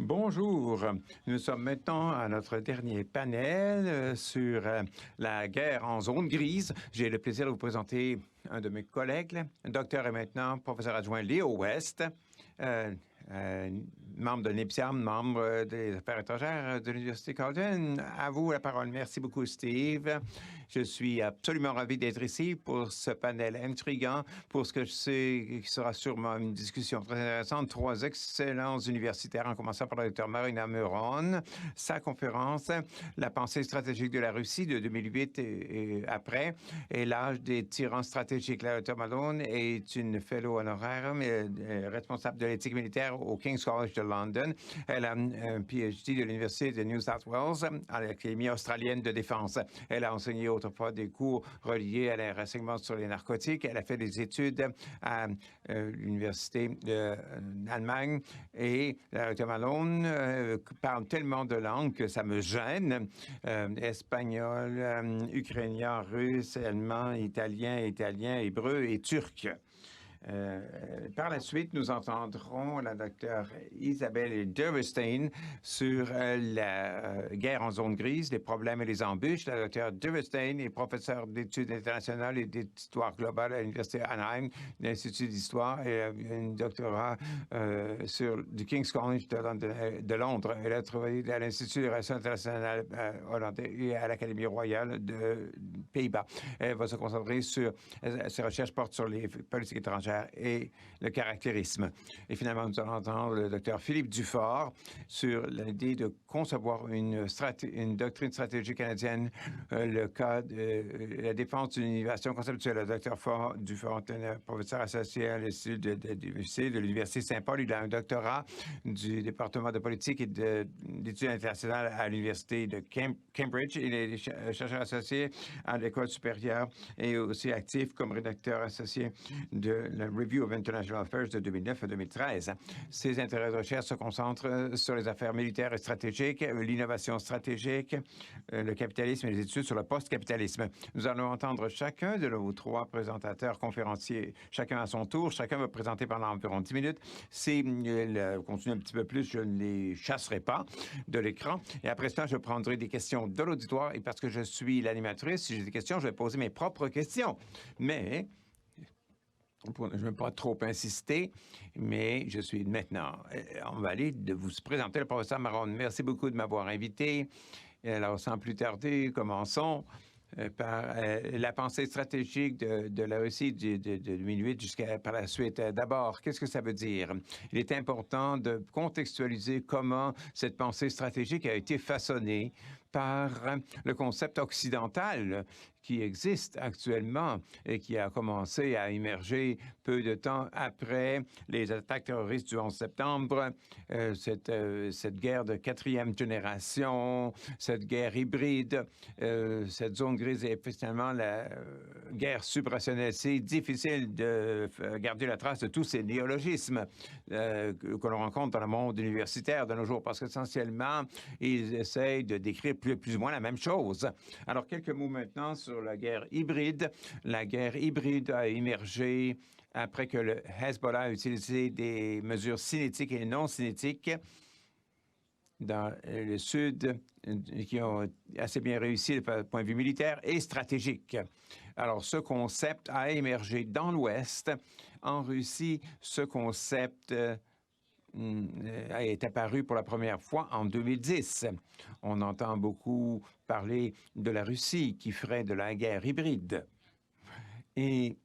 Bonjour, nous sommes maintenant à notre dernier panel sur la guerre en zone grise. J'ai le plaisir de vous présenter un de mes collègues, docteur et maintenant professeur adjoint Léo West, euh, membre de l'IPSIAM, membre des affaires étrangères de l'Université Carleton. À vous la parole. Merci beaucoup, Steve. Je suis absolument ravi d'être ici pour ce panel intriguant, pour ce que je sais qui sera sûrement une discussion très intéressante. Trois excellents universitaires, en commençant par le Dr Marina Meron. Sa conférence, La pensée stratégique de la Russie de 2008 et après, et l'âge des tyrans stratégiques. La Dr Malone est une fellow honoraire, responsable de l'éthique militaire au King's College de London. Elle a un PhD de l'Université de New South Wales à l'Académie australienne de défense. Elle a enseigné autrefois des cours reliés à l'enseignement sur les narcotiques. Elle a fait des études à l'Université d'Allemagne et la Dr Malone parle tellement de langues que ça me gêne. Espagnol, ukrainien, russe, allemand, italien, hébreu et turc. Par la suite, nous entendrons la docteure Isabelle Dervestein sur la guerre en zone grise, les problèmes et les embûches. La docteure Dervestein est professeure d'études internationales et d'histoire globale à l'Université Anaheim, l'Institut d'histoire, et un doctorat du King's College de Londres. Elle a travaillé à l'Institut des relations internationales hollandais et à l'Académie royale de Pays-Bas. Elle va se concentrer sur ses recherches portent sur les politiques étrangères et le caractérisme. Et finalement, nous allons entendre le docteur Philippe Dufort sur l'idée de concevoir une doctrine stratégique canadienne, le cas de la défense d'une innovation conceptuelle. Le docteur Dufort est un professeur associé à l'Institut de l'Université Saint-Paul. Il a un doctorat du département de politique et d'études internationales à l'Université de Cambridge. Il est chercheur associé à l'École supérieure et aussi actif comme rédacteur associé de la Review of International Affairs de 2009 à 2013. Ses intérêts de recherche se concentrent sur les affaires militaires et stratégiques, l'innovation stratégique, le capitalisme et les études sur le post-capitalisme. Nous allons entendre chacun de nos trois présentateurs conférenciers, chacun à son tour. Chacun va présenter pendant environ 10 minutes. Si elle continue un petit peu plus, je ne les chasserai pas de l'écran. Et après cela, je prendrai des questions de l'auditoire et parce que je suis l'animatrice, si j'ai des questions, je vais poser mes propres questions. Mais je ne veux pas trop insister, mais je suis maintenant. On va aller de vous présenter le professeur Maron. Merci beaucoup de m'avoir invité. Alors, sans plus tarder, commençons par la pensée stratégique de la Russie de 2008 jusqu'à par la suite. D'abord, qu'est-ce que ça veut dire? Il est important de contextualiser comment cette pensée stratégique a été façonnée par le concept occidental qui existe actuellement et qui a commencé à émerger peu de temps après les attaques terroristes du 11 septembre, cette guerre de quatrième génération, cette guerre hybride, cette zone grise et finalement la guerre suprarationnelle. C'est difficile de garder la trace de tous ces néologismes que l'on rencontre dans le monde universitaire de nos jours parce qu'essentiellement, ils essayent de décrire plus ou moins la même chose. Alors, quelques mots maintenant sur la guerre hybride. La guerre hybride a émergé après que le Hezbollah a utilisé des mesures cinétiques et non cinétiques dans le Sud qui ont assez bien réussi du point de vue militaire et stratégique. Alors, ce concept a émergé dans l'Ouest. En Russie, ce concept est apparu pour la première fois en 2010. On entend beaucoup parler de la Russie qui ferait de la guerre hybride. Et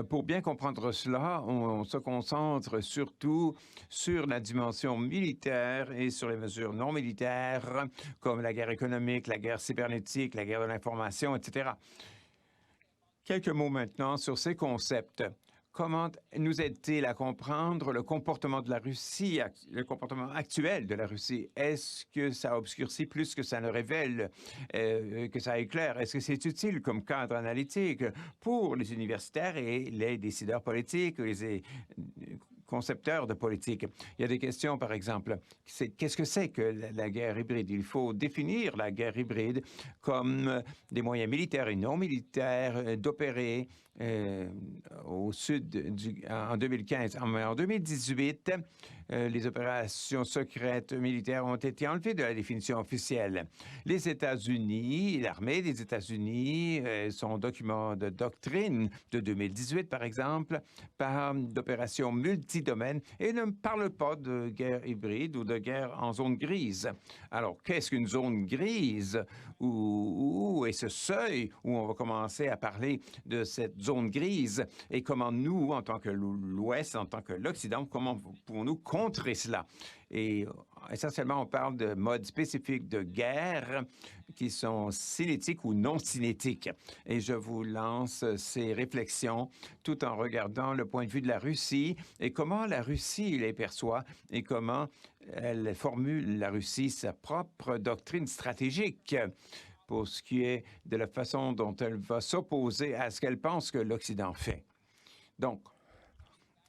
pour bien comprendre cela, on se concentre surtout sur la dimension militaire et sur les mesures non militaires, comme la guerre économique, la guerre cybernétique, la guerre de l'information, etc. Quelques mots maintenant sur ces concepts. Comment nous aide-t-il à comprendre le comportement de la Russie, le comportement actuel de la Russie? Est-ce que ça obscurcit plus que ça ne révèle, que ça éclaire? Est-ce que c'est utile comme cadre analytique pour les universitaires et les décideurs politiques, les concepteurs de politique? Il y a des questions, par exemple. Qu'est-ce que c'est que la guerre hybride? Il faut définir la guerre hybride comme des moyens militaires et non militaires d'opérer au sud en 2015. En 2018, les opérations secrètes militaires ont été enlevées de la définition officielle. Les États-Unis, l'armée des États-Unis, son document de doctrine de 2018, par exemple, parle d'opérations multidomaines et ne parle pas de guerre hybride ou de guerre en zone grise. Alors, qu'est-ce qu'une zone grise? Où est ce seuil où on va commencer à parler de cette zone grise et comment nous, en tant que l'Ouest, en tant que l'Occident, comment pouvons-nous contrer cela? Et essentiellement, on parle de modes spécifiques de guerre qui sont cinétiques ou non cinétiques. Et je vous lance ces réflexions tout en regardant le point de vue de la Russie et comment la Russie les perçoit et comment elle formule, la Russie, sa propre doctrine stratégique pour ce qui est de la façon dont elle va s'opposer à ce qu'elle pense que l'Occident fait. Donc,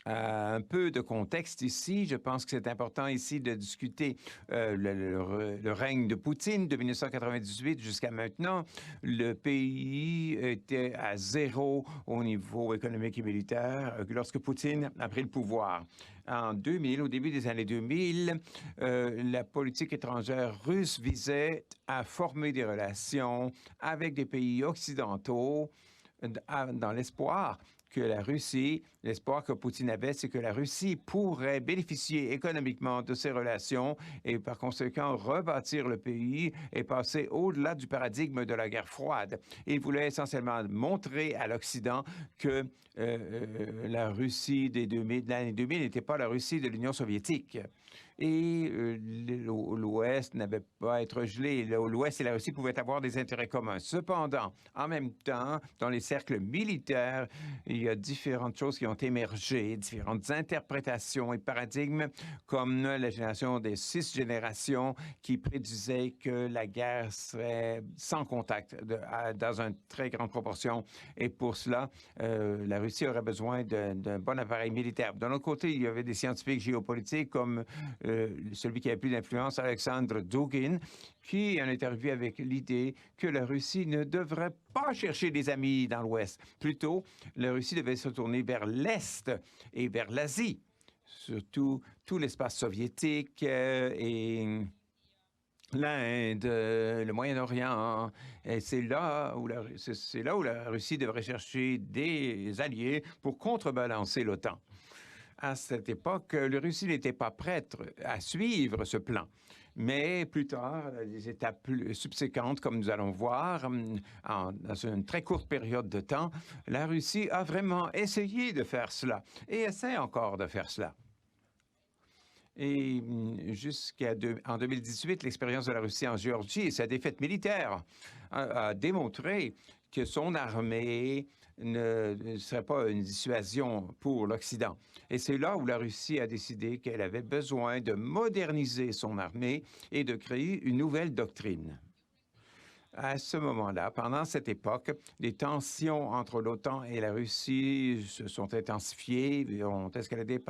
un peu de contexte ici. Je pense que c'est important ici de discuter le règne de Poutine de 1998 jusqu'à maintenant. Le pays était à zéro au niveau économique et militaire lorsque Poutine a pris le pouvoir. En 2000, au début des années 2000, la politique étrangère russe visait à former des relations avec des pays occidentaux dans l'espoir que la Russie, l'espoir que Poutine avait, c'est que la Russie pourrait bénéficier économiquement de ces relations et par conséquent rebâtir le pays et passer au-delà du paradigme de la guerre froide. Il voulait essentiellement montrer à l'Occident que la Russie de l'année 2000 n'était pas la Russie de l'Union soviétique. Et l'Ouest n'avait pas à être gelé. L'Ouest et la Russie pouvaient avoir des intérêts communs. Cependant, en même temps, dans les cercles militaires, il y a différentes choses qui ont émergé, différentes interprétations et paradigmes, comme la génération des 6 générations qui prédisaient que la guerre serait sans contact dans une très grande proportion. Et pour cela, la Russie aurait besoin d'un bon appareil militaire. D'un autre côté, il y avait des scientifiques géopolitiques comme celui qui avait plus d'influence, Alexandre Dugin, qui en est arrivé avec l'idée que la Russie ne devrait pas chercher des amis dans l'Ouest. Plutôt, la Russie devait se tourner vers l'Est et vers l'Asie, surtout tout l'espace soviétique et l'Inde, le Moyen-Orient. Et c'est là où la Russie devrait chercher des alliés pour contrebalancer l'OTAN. À cette époque, la Russie n'était pas prête à suivre ce plan. Mais plus tard, les étapes subséquentes, comme nous allons voir, dans une très courte période de temps, la Russie a vraiment essayé de faire cela et essaie encore de faire cela. Et en 2018, l'expérience de la Russie en Géorgie et sa défaite militaire a démontré que son armée ne serait pas une dissuasion pour l'Occident. Et c'est là où la Russie a décidé qu'elle avait besoin de moderniser son armée et de créer une nouvelle doctrine. À ce moment-là, pendant cette époque, les tensions entre l'OTAN et la Russie se sont intensifiées, ont escaladé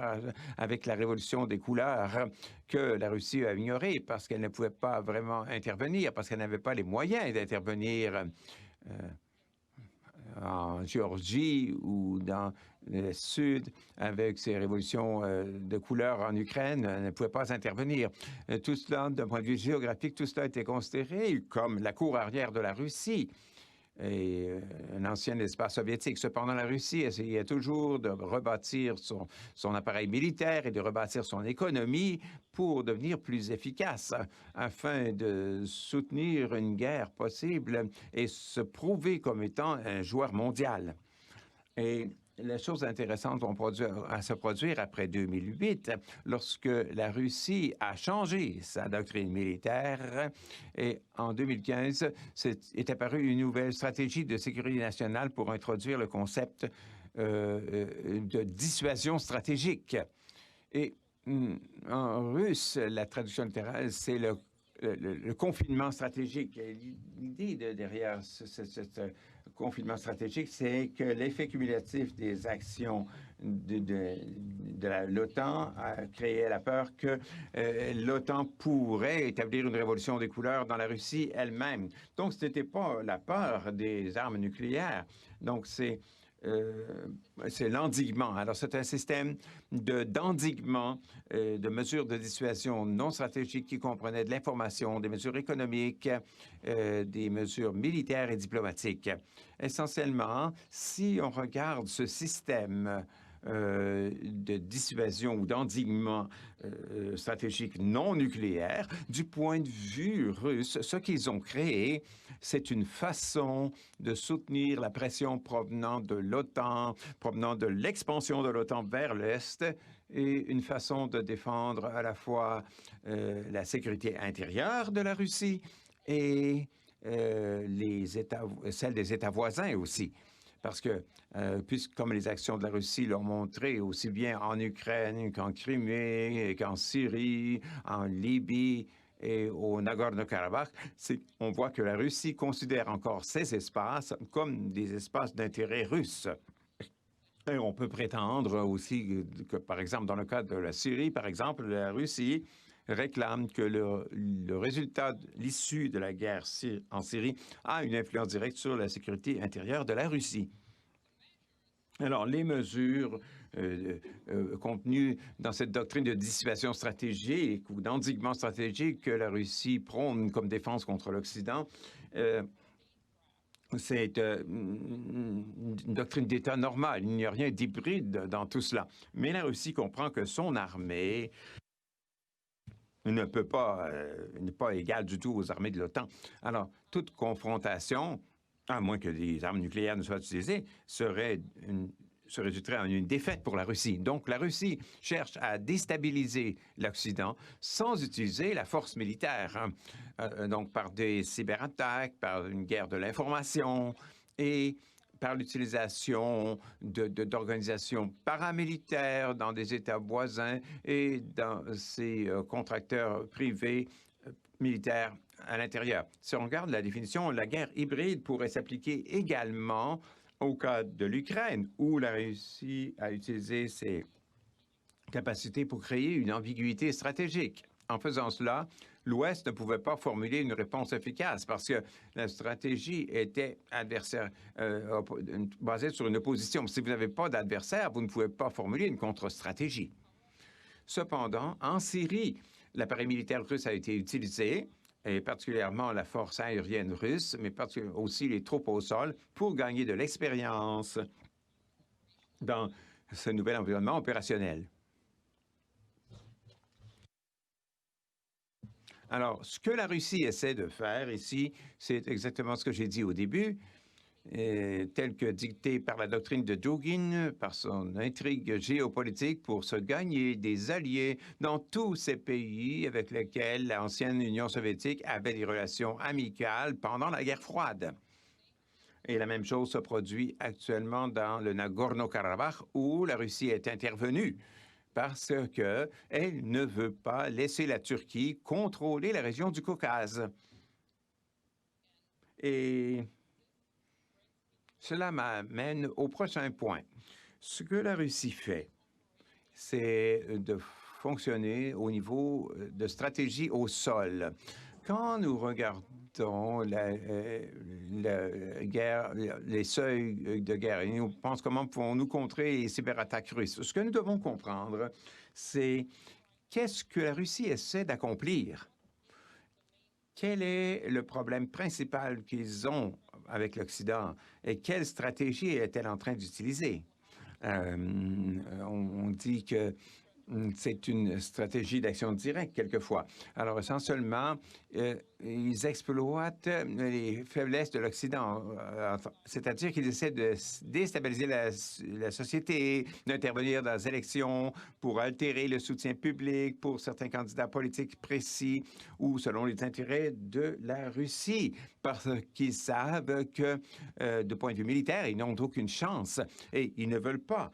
avec la révolution des couleurs que la Russie a ignorée parce qu'elle ne pouvait pas vraiment intervenir, parce qu'elle n'avait pas les moyens d'intervenir en Géorgie ou dans le Sud, avec ces révolutions de couleur en Ukraine, ne pouvait pas intervenir. Tout cela, d'un point de vue géographique, tout cela a été considéré comme la cour arrière de la Russie et un ancien espace soviétique. Cependant, la Russie essayait toujours de rebâtir son appareil militaire et de rebâtir son économie pour devenir plus efficace afin de soutenir une guerre possible et se prouver comme étant un joueur mondial. Et les choses intéressantes vont se produire après 2008, lorsque la Russie a changé sa doctrine militaire. Et en 2015, est apparue une nouvelle stratégie de sécurité nationale pour introduire le concept de dissuasion stratégique. Et en russe, la traduction littérale, c'est le confinement stratégique. L'idée derrière ce confinement stratégique, c'est que l'effet cumulatif des actions de l'OTAN a créé la peur que l'OTAN pourrait établir une révolution des couleurs dans la Russie elle-même. Donc, ce n'était pas la peur des armes nucléaires. Donc, c'est c'est l'endiguement. Alors, c'est un système d'endiguement, de mesures de dissuasion non stratégiques qui comprenaient de l'information, des mesures économiques, des mesures militaires et diplomatiques. Essentiellement, si on regarde ce système de dissuasion ou d'endiguement stratégique non nucléaire, du point de vue russe, ce qu'ils ont créé, c'est une façon de soutenir la pression provenant de l'OTAN, provenant de l'expansion de l'OTAN vers l'Est, et une façon de défendre à la fois la sécurité intérieure de la Russie et celle des États voisins aussi. Parce que, puisque comme les actions de la Russie l'ont montré, aussi bien en Ukraine qu'en Crimée, qu'en Syrie, en Libye et au Nagorno-Karabakh, on voit que la Russie considère encore ces espaces comme des espaces d'intérêt russe. Et on peut prétendre aussi que, par exemple, dans le cas de la Syrie, par exemple, la Russie réclame que le résultat, l'issue de la guerre en Syrie a une influence directe sur la sécurité intérieure de la Russie. Alors, les mesures contenues dans cette doctrine de dissuasion stratégique ou d'endiguement stratégique que la Russie prône comme défense contre l'Occident, c'est une doctrine d'État normale. Il n'y a rien d'hybride dans tout cela. Mais la Russie comprend que son armée n'est pas égale du tout aux armées de l'OTAN. Alors, toute confrontation, à moins que des armes nucléaires ne soient utilisées, se résulterait en une défaite pour la Russie. Donc, la Russie cherche à déstabiliser l'Occident sans utiliser la force militaire, donc par des cyberattaques, par une guerre de l'information et par l'utilisation d'organisations paramilitaires dans des États voisins et dans ces contracteurs privés militaires à l'intérieur. Si on regarde la définition, la guerre hybride pourrait s'appliquer également au cas de l'Ukraine, où la Russie a utilisé ses capacités pour créer une ambiguïté stratégique. En faisant cela, l'Ouest ne pouvait pas formuler une réponse efficace parce que la stratégie était basée sur une opposition. Si vous n'avez pas d'adversaire, vous ne pouvez pas formuler une contre-stratégie. Cependant, en Syrie, l'appareil militaire russe a été utilisé, et particulièrement la force aérienne russe, mais aussi les troupes au sol, pour gagner de l'expérience dans ce nouvel environnement opérationnel. Alors, ce que la Russie essaie de faire ici, c'est exactement ce que j'ai dit au début, tel que dicté par la doctrine de Dugin, par son intrigue géopolitique pour se gagner des alliés dans tous ces pays avec lesquels l'ancienne Union soviétique avait des relations amicales pendant la guerre froide. Et la même chose se produit actuellement dans le Nagorno-Karabakh, où la Russie est intervenue parce qu'elle ne veut pas laisser la Turquie contrôler la région du Caucase. Et cela m'amène au prochain point. Ce que la Russie fait, c'est de fonctionner au niveau de stratégie au sol. Quand nous regardons la guerre, les seuils de guerre, et nous pensons comment pouvons-nous contrer les cyberattaques russes, ce que nous devons comprendre, c'est qu'est-ce que la Russie essaie d'accomplir? Quel est le problème principal qu'ils ont avec l'Occident et quelle stratégie est-elle en train d'utiliser? On dit que c'est une stratégie d'action directe quelquefois. Alors, essentiellement, ils exploitent les faiblesses de l'Occident, c'est-à-dire qu'ils essaient de déstabiliser la société, d'intervenir dans les élections pour altérer le soutien public pour certains candidats politiques précis ou selon les intérêts de la Russie, parce qu'ils savent que, de point de vue militaire, ils n'ont aucune chance et ils ne veulent pas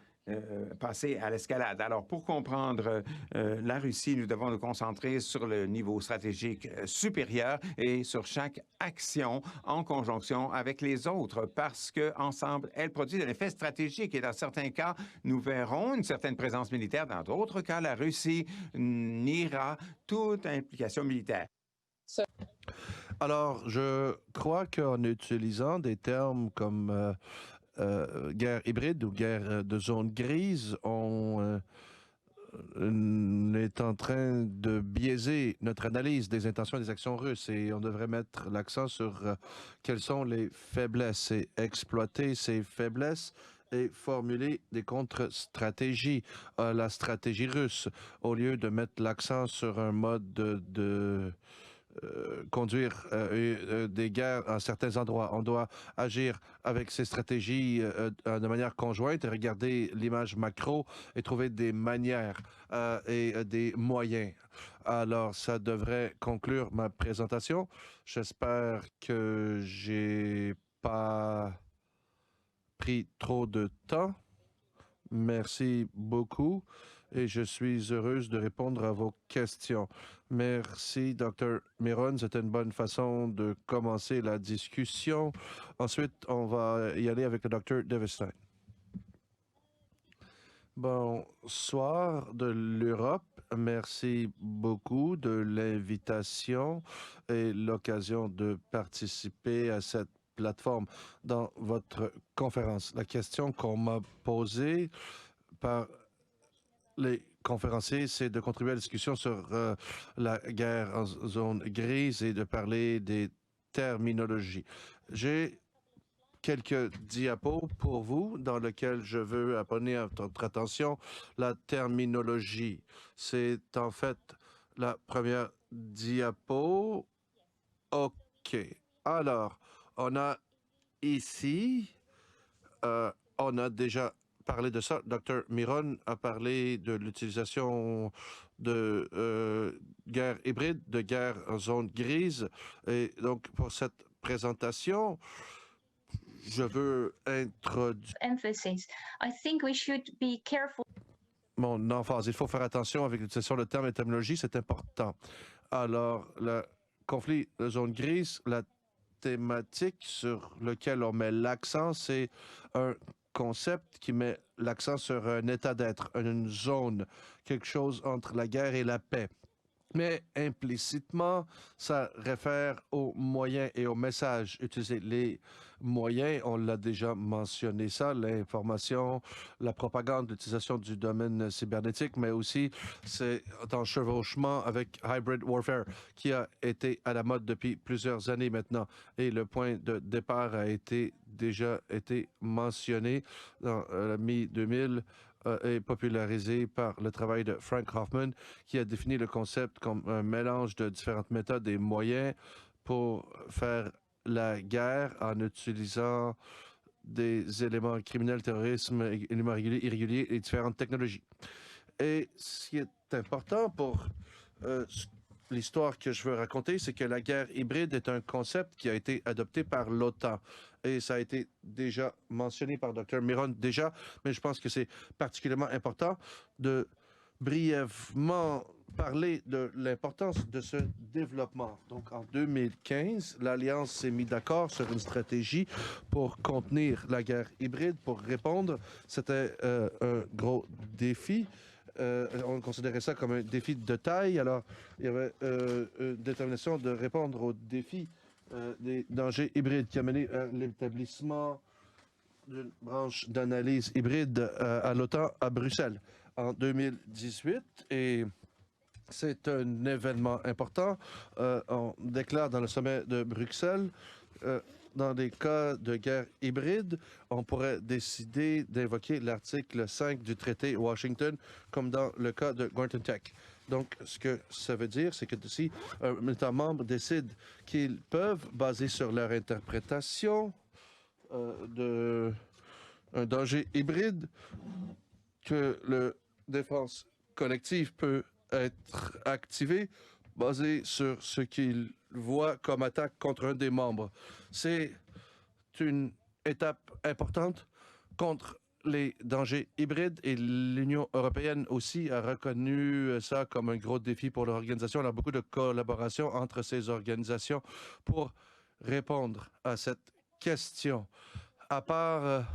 passer à l'escalade. Alors, pour comprendre la Russie, nous devons nous concentrer sur le niveau stratégique supérieur et sur chaque action en conjonction avec les autres, parce qu'ensemble, elles produisent un effet stratégique. Et dans certains cas, nous verrons une certaine présence militaire. Dans d'autres cas, la Russie niera toute implication militaire. Alors, je crois qu'en utilisant des termes comme guerre hybride ou guerre de zone grise, on est en train de biaiser notre analyse des intentions et des actions russes et on devrait mettre l'accent sur quelles sont les faiblesses et exploiter ces faiblesses et formuler des contre-stratégies à la stratégie russe au lieu de mettre l'accent sur un mode de conduire des guerres à certains endroits. On doit agir avec ces stratégies de manière conjointe et regarder l'image macro et trouver des manières et des moyens. Alors, ça devrait conclure ma présentation. J'espère que j'ai pas pris trop de temps. Merci beaucoup et je suis heureuse de répondre à vos questions. Merci, Dr. Miron. C'était une bonne façon de commencer la discussion. Ensuite, on va y aller avec le Dr. Devestein. Bonsoir de l'Europe. Merci beaucoup de l'invitation et l'occasion de participer à cette plateforme dans votre conférence. La question qu'on m'a posée par les conférenciers, c'est de contribuer à la discussion sur la guerre en zone grise et de parler des terminologies. J'ai quelques diapos pour vous dans lesquels je veux appeler votre attention. La terminologie, c'est en fait la première diapo. OK. Alors, on a ici, on a déjà parlé de ça. Dr. Miron a parlé de l'utilisation de guerre hybride, de guerre en zone grise. Et donc, pour cette présentation, je veux introduire mon emphase. Il faut faire attention avec l'utilisation de termes et terminologie, c'est important. Alors, le conflit de zone grise, la thématique sur laquelle on met l'accent, c'est un concept qui met l'accent sur un état d'être, une zone, quelque chose entre la guerre et la paix. Mais implicitement, ça réfère aux moyens et aux messages utilisés. Les moyens, on l'a déjà mentionné ça, l'information, la propagande, l'utilisation du domaine cybernétique, mais aussi c'est en chevauchement avec hybrid warfare qui a été à la mode depuis plusieurs années maintenant. Et le point de départ a déjà été mentionné dans la mi-2000 est popularisé par le travail de Frank Hoffman, qui a défini le concept comme un mélange de différentes méthodes et moyens pour faire la guerre en utilisant des éléments criminels, terrorisme, éléments irréguliers et différentes technologies. Et ce qui est important pour l'histoire que je veux raconter, c'est que la guerre hybride est un concept qui a été adopté par l'OTAN. Et ça a été déjà mentionné par Dr. Miron déjà, mais je pense que c'est particulièrement important de brièvement parler de l'importance de ce développement. Donc, en 2015, l'Alliance s'est mise d'accord sur une stratégie pour contenir la guerre hybride, pour répondre. C'était un gros défi. On considérait ça comme un défi de taille. Alors, il y avait une détermination de répondre aux défis des dangers hybrides qui a mené à l'établissement d'une branche d'analyse hybride à l'OTAN à Bruxelles en 2018. Et c'est un événement important. On déclare dans le sommet de Bruxelles dans des cas de guerre hybride, on pourrait décider d'invoquer l'article 5 du traité Washington, comme dans le cas de Gorton Tech. Donc, ce que ça veut dire, c'est que si un État membre décide qu'ils peuvent, basé sur leur interprétation d'un danger hybride, que la défense collective peut être activée basé sur ce qu'ils voient comme attaque contre un des membres. C'est une étape importante contre les dangers hybrides et l'Union européenne aussi a reconnu ça comme un gros défi pour l'organisation. Il y a beaucoup de collaboration entre ces organisations pour répondre à cette question. À part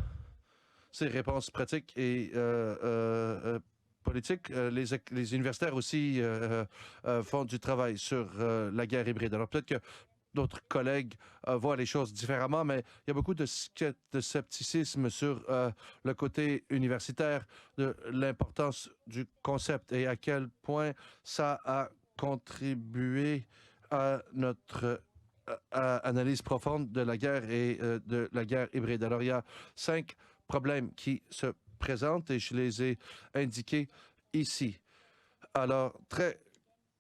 ces réponses pratiques et politiques, les universitaires aussi font du travail sur la guerre hybride. Alors peut-être que d'autres collègues voient les choses différemment, mais il y a beaucoup de scepticisme sur le côté universitaire de l'importance du concept et à quel point ça a contribué à notre analyse profonde de la guerre et de la guerre hybride. Alors, il y a 5 problèmes qui se présentent et je les ai indiqués ici. Alors, très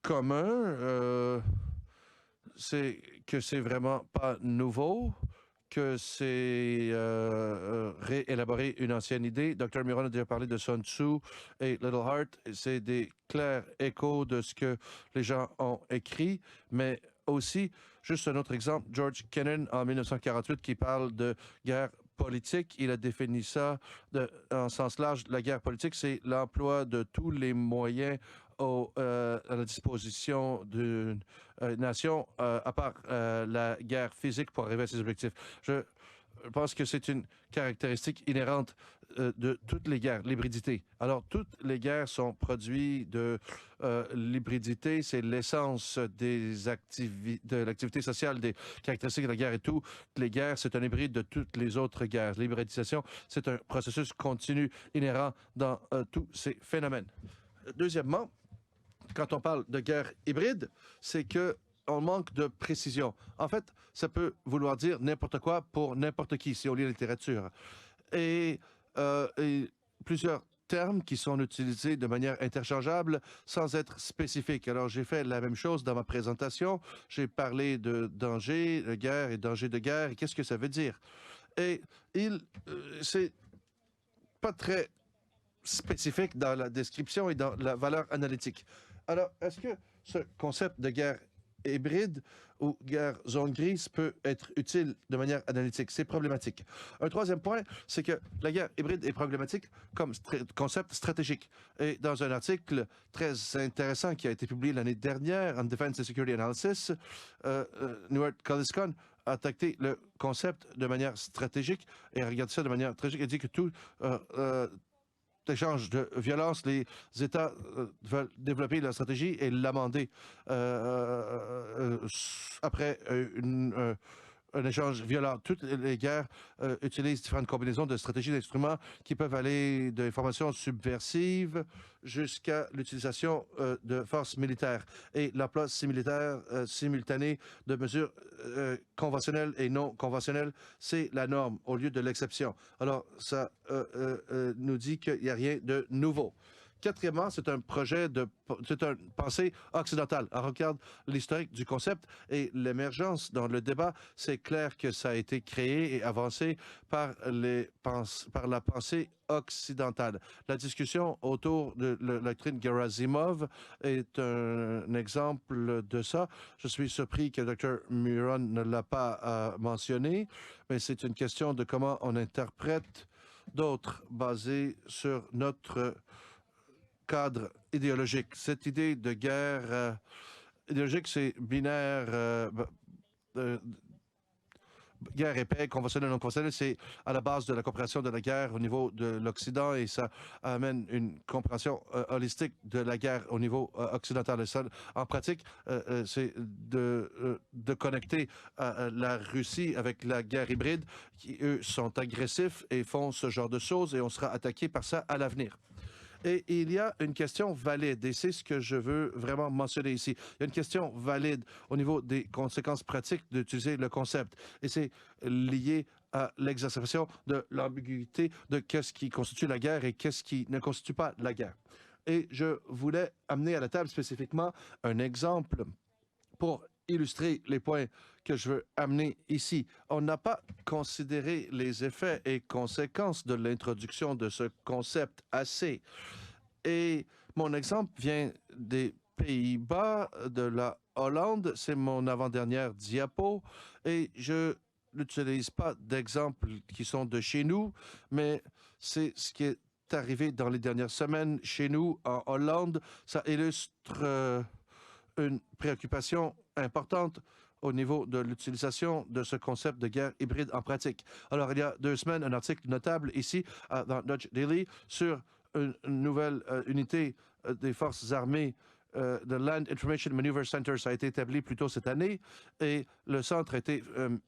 commun, c'est que c'est vraiment pas nouveau, que c'est réélaborer une ancienne idée. Dr. Miron a déjà parlé de Sun Tzu et Little Heart. C'est des clairs échos de ce que les gens ont écrit, mais aussi, juste un autre exemple, George Kennan en 1948 qui parle de guerre politique. Il a défini ça en sens large. La guerre politique, c'est l'emploi de tous les moyens à la disposition d'une nation, à part la guerre physique pour arriver à ses objectifs. Je pense que c'est une caractéristique inhérente de toutes les guerres, l'hybridité. Alors, toutes les guerres sont produits de l'hybridité, c'est l'essence de l'activité sociale, des caractéristiques de la guerre et tout. Les guerres, c'est un hybride de toutes les autres guerres. L'hybridisation, c'est un processus continu inhérent dans tous ces phénomènes. Deuxièmement, quand on parle de guerre hybride, c'est que on manque de précision. En fait, ça peut vouloir dire n'importe quoi pour n'importe qui, si on lit la littérature. Et plusieurs termes qui sont utilisés de manière interchangeable sans être spécifiques. Alors, j'ai fait la même chose dans ma présentation. J'ai parlé de danger de guerre et danger de guerre. Et qu'est-ce que ça veut dire? Et c'est pas très spécifique dans la description et dans la valeur analytique. Alors, est-ce que ce concept de guerre hybride ou guerre zone grise peut être utile de manière analytique? C'est problématique. Un troisième point, c'est que la guerre hybride est problématique comme concept stratégique. Et dans un article très intéressant qui a été publié l'année dernière en Defense and Security Analysis, Newart Colliscon a attaqué le concept de manière stratégique et a regardé ça de manière stratégique et dit que tout échange de violence, les États veulent développer leur stratégie et l'amender après un échange violent. Toutes les guerres utilisent différentes combinaisons de stratégies d'instruments qui peuvent aller de l'information subversive jusqu'à l'utilisation de forces militaires et l'emploi simultané de mesures conventionnelles et non conventionnelles, c'est la norme au lieu de l'exception. Alors, ça nous dit qu'il n'y a rien de nouveau. Quatrièmement, c'est une pensée occidentale. On regarde l'historique du concept et l'émergence dans le débat. C'est clair que ça a été créé et avancé par la pensée occidentale. La discussion autour de la doctrine Gerasimov est un exemple de ça. Je suis surpris que Dr. Miron ne l'a pas mentionné, mais c'est une question de comment on interprète d'autres basées sur notre cadre idéologique. Cette idée de guerre idéologique, c'est binaire, guerre et paix, conventionnelle, non conventionnelle, c'est à la base de la compréhension de la guerre au niveau de l'Occident et ça amène une compréhension holistique de la guerre au niveau occidental. Et ça, en pratique, c'est de connecter la Russie avec la guerre hybride qui, eux, sont agressifs et font ce genre de choses et on sera attaqué par ça à l'avenir. Et il y a une question valide, et c'est ce que je veux vraiment mentionner ici. Il y a une question valide au niveau des conséquences pratiques d'utiliser le concept, et c'est lié à l'exacerbation de l'ambiguïté de qu'est-ce qui constitue la guerre et qu'est-ce qui ne constitue pas la guerre. Et je voulais amener à la table spécifiquement un exemple pour illustrer les points que je veux amener ici. On n'a pas considéré les effets et conséquences de l'introduction de ce concept assez. Et mon exemple vient des Pays-Bas, de la Hollande. C'est mon avant-dernière diapo. Et je n'utilise pas d'exemples qui sont de chez nous, mais c'est ce qui est arrivé dans les dernières semaines chez nous en Hollande. Ça illustre une préoccupation importante au niveau de l'utilisation de ce concept de guerre hybride en pratique. Alors, il y a 2 semaines, un article notable ici dans Dutch Daily sur une nouvelle unité des forces armées le Land Information Maneuver Center, ça a été établi plus tôt cette année et le centre a été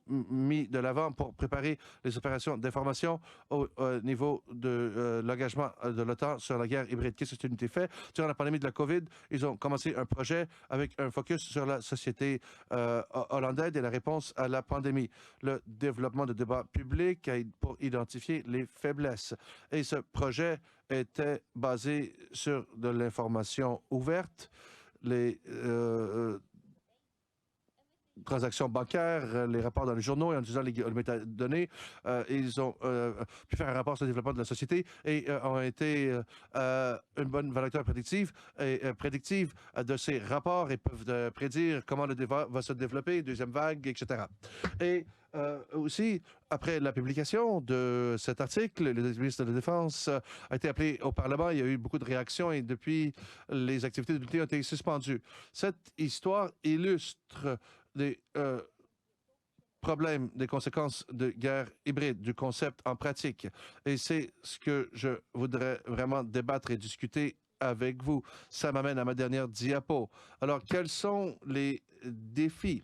mis de l'avant pour préparer les opérations d'information au niveau de l'engagement de l'OTAN sur la guerre hybride. Qu'est-ce qui a été fait? Durant la pandémie de la COVID, ils ont commencé un projet avec un focus sur la société hollandaise et la réponse à la pandémie. Le développement de débats publics pour identifier les faiblesses. Et ce projet était basé sur de l'information ouverte, les transactions bancaires, les rapports dans les journaux et en utilisant les métadonnées. Ils ont pu faire un rapport sur le développement de la société et ont été une bonne valeur prédictive de ces rapports et peuvent prédire comment le débat va se développer, deuxième vague, etc. Et aussi, après la publication de cet article, le ministre de la Défense a été appelé au Parlement. Il y a eu beaucoup de réactions et depuis, les activités de l'unité ont été suspendues. Cette histoire illustre des problèmes, des conséquences de guerre hybride, du concept en pratique. Et c'est ce que je voudrais vraiment débattre et discuter avec vous. Ça m'amène à ma dernière diapo. Alors, quels sont les défis?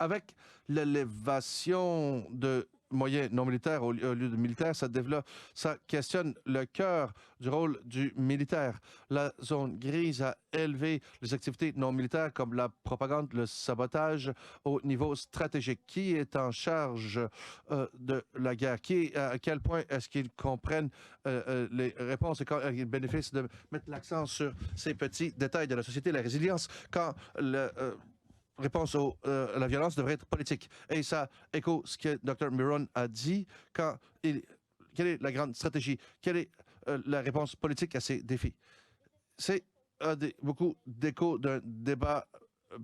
Avec l'élévation de moyens non militaires au lieu de militaires, ça questionne le cœur du rôle du militaire. La zone grise a élevé les activités non militaires comme la propagande, le sabotage au niveau stratégique. Qui est en charge de la guerre? À quel point est-ce qu'ils comprennent les réponses et quand ils bénéficient de mettre l'accent sur ces petits détails de la société, la résilience, quand réponse à la violence devrait être politique. Et ça écho ce que Dr. Miron a dit quelle est la grande stratégie? Quelle est la réponse politique à ces défis? C'est beaucoup d'écho d'un débat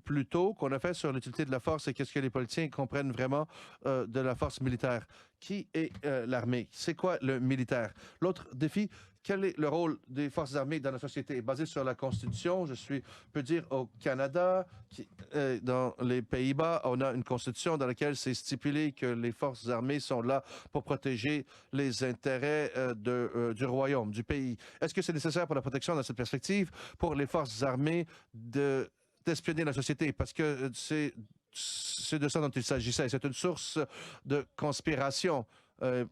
plus tôt qu'on a fait sur l'utilité de la force et qu'est-ce que les politiciens comprennent vraiment de la force militaire. Qui est l'armée? C'est quoi le militaire? L'autre défi, quel est le rôle des forces armées dans la société? Basé sur la Constitution, peux dire au Canada, dans les Pays-Bas, on a une Constitution dans laquelle c'est stipulé que les forces armées sont là pour protéger les intérêts du royaume, du pays. Est-ce que c'est nécessaire pour la protection dans cette perspective pour les forces armées d'espionner la société? Parce que c'est de ça dont il s'agissait. C'est une source de conspiration. Il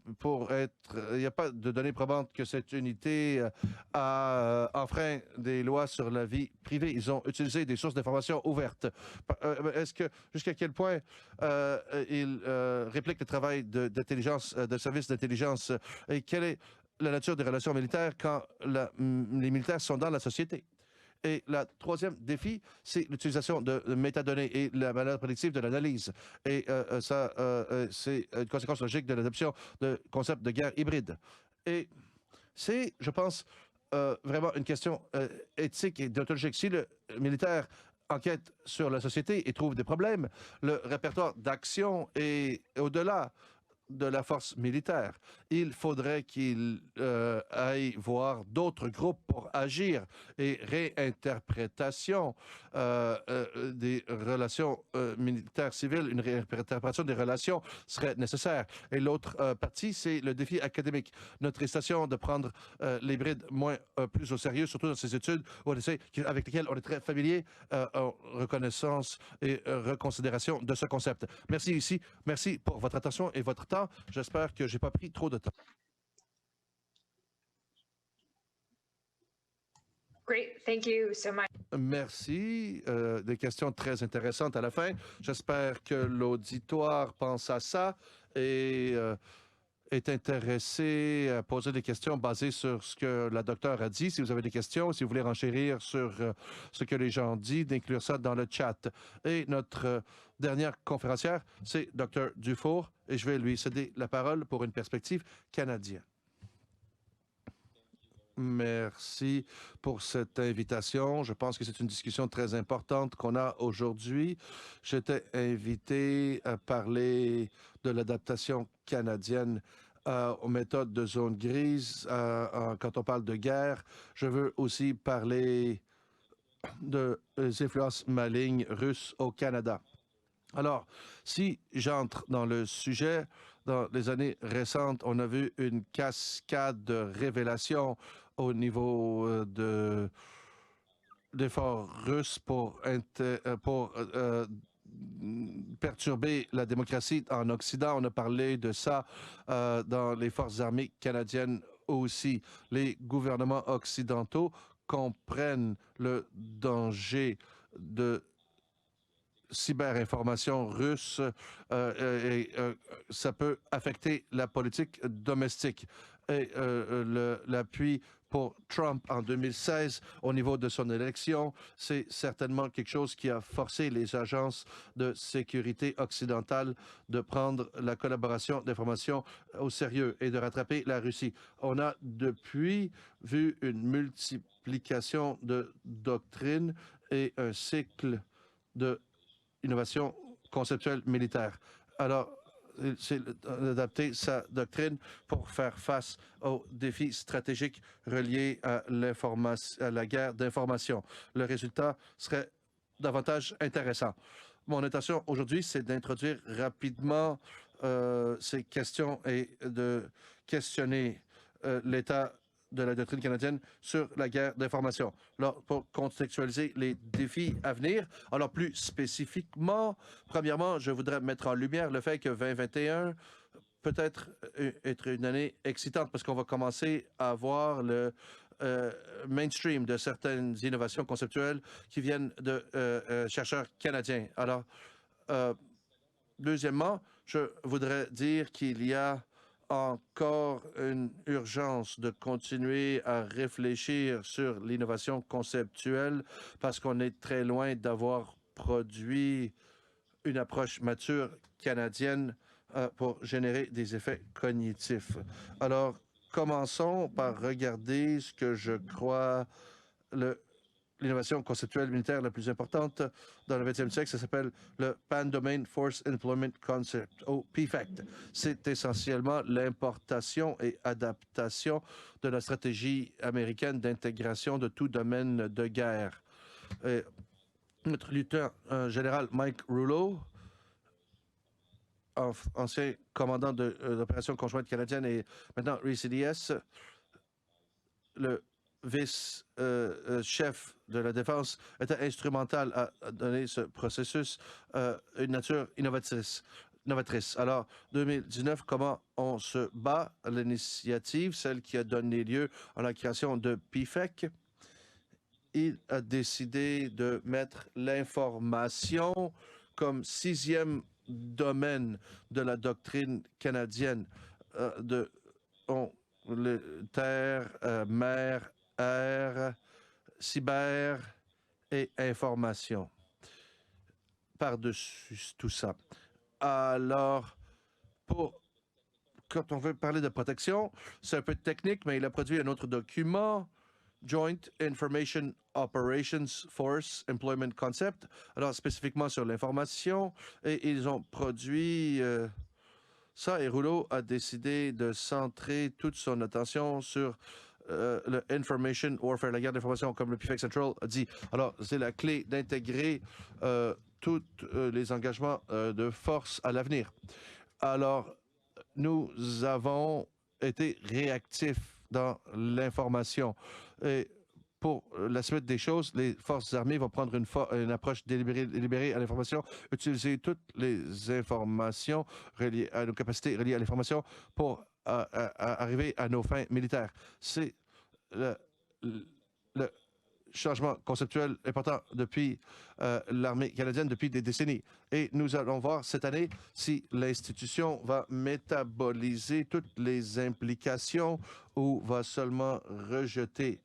n'y a pas de données probantes que cette unité a enfreint des lois sur la vie privée. Ils ont utilisé des sources d'information ouvertes. Jusqu'à quel point ils répliquent le travail d'intelligence, de services d'intelligence et quelle est la nature des relations militaires quand les militaires sont dans la société? Et le troisième défi, c'est l'utilisation de métadonnées et la valeur prédictive de l'analyse. Et c'est une conséquence logique de l'adoption de concept de guerre hybride. Et c'est, je pense, vraiment une question éthique et déontologique. Si le militaire enquête sur la société et trouve des problèmes, le répertoire d'action est au-delà de la force militaire. Il faudrait qu'il aille voir d'autres groupes pour agir et réinterprétation des relations militaires civiles, une réinterprétation des relations serait nécessaire. Et l'autre partie, c'est le défi académique. Notre station de prendre l'hybride plus au sérieux, surtout dans ces études avec lesquelles on est très familier en reconnaissance et reconsidération de ce concept. Merci pour votre attention et votre temps. J'espère que je n'ai pas pris trop de temps. Great, thank you so much. Merci. Des questions très intéressantes à la fin. J'espère que l'auditoire pense à ça et est intéressé à poser des questions basées sur ce que la docteure a dit. Si vous avez des questions, si vous voulez renchérir sur ce que les gens disent, d'inclure ça dans le chat. Et notre dernière conférencière, c'est Dr. Dufour, et je vais lui céder la parole pour une perspective canadienne. Merci pour cette invitation. Je pense que c'est une discussion très importante qu'on a aujourd'hui. J'étais invité à parler de l'adaptation canadienne aux méthodes de zone grise. Quand on parle de guerre, je veux aussi parler des influences malignes russes au Canada. Alors, si j'entre dans le sujet, dans les années récentes, on a vu une cascade de révélations au niveau d'efforts russes pour perturber la démocratie en Occident. On a parlé de ça dans les forces armées canadiennes aussi. Les gouvernements occidentaux comprennent le danger de cyberinformation russe et ça peut affecter la politique domestique. Et l'appui pour Trump en 2016 au niveau de son élection, c'est certainement quelque chose qui a forcé les agences de sécurité occidentales de prendre la collaboration d'information au sérieux et de rattraper la Russie. On a depuis vu une multiplication de doctrines et un cycle de innovation conceptuelle militaire. Alors, c'est d'adapter sa doctrine pour faire face aux défis stratégiques reliés à la guerre d'information. Le résultat serait davantage intéressant. Mon intention aujourd'hui, c'est d'introduire rapidement ces questions et de questionner l'état de la doctrine canadienne sur la guerre d'information. Alors, pour contextualiser les défis à venir, alors plus spécifiquement, premièrement, je voudrais mettre en lumière le fait que 2021 peut-être être une année excitante parce qu'on va commencer à voir le mainstream de certaines innovations conceptuelles qui viennent de chercheurs canadiens. Alors, deuxièmement, je voudrais dire qu'il y a encore une urgence de continuer à réfléchir sur l'innovation conceptuelle parce qu'on est très loin d'avoir produit une approche mature canadienne pour générer des effets cognitifs. Alors, commençons par regarder ce que je crois l'innovation conceptuelle militaire la plus importante dans le 20e siècle. Ça s'appelle le Pan-Domain Force Employment Concept, ou PFACT. C'est essentiellement l'importation et adaptation de la stratégie américaine d'intégration de tout domaine de guerre. Et notre lieutenant général Mike Rouleau, ancien commandant de l'opération conjointe canadienne et maintenant RCDS, le vice-chef de la Défense, était instrumental à donner ce processus une nature innovatrice. Alors, 2019, comment on se bat à l'initiative, celle qui a donné lieu à la création de PFEC? Il a décidé de mettre l'information comme 6e domaine de la doctrine canadienne de terre, mer, air, cyber et information. Par-dessus tout ça. Alors, quand on veut parler de protection, c'est un peu technique, mais il a produit un autre document, Joint Information Operations Force Employment Concept, alors spécifiquement sur l'information, et ils ont produit ça, et Rouleau a décidé de centrer toute son attention sur le Information Warfare, la guerre d'information, comme le PFEC Central a dit. Alors, c'est la clé d'intégrer tous les engagements de force à l'avenir. Alors, nous avons été réactifs dans l'information. Et pour la suite des choses, les forces armées vont prendre une approche délibérée à l'information, utiliser toutes les informations reliées à nos capacités reliées à l'information pour arriver à nos fins militaires. C'est le changement conceptuel important depuis l'armée canadienne depuis des décennies. Et nous allons voir cette année si l'institution va métaboliser toutes les implications ou va seulement rejeter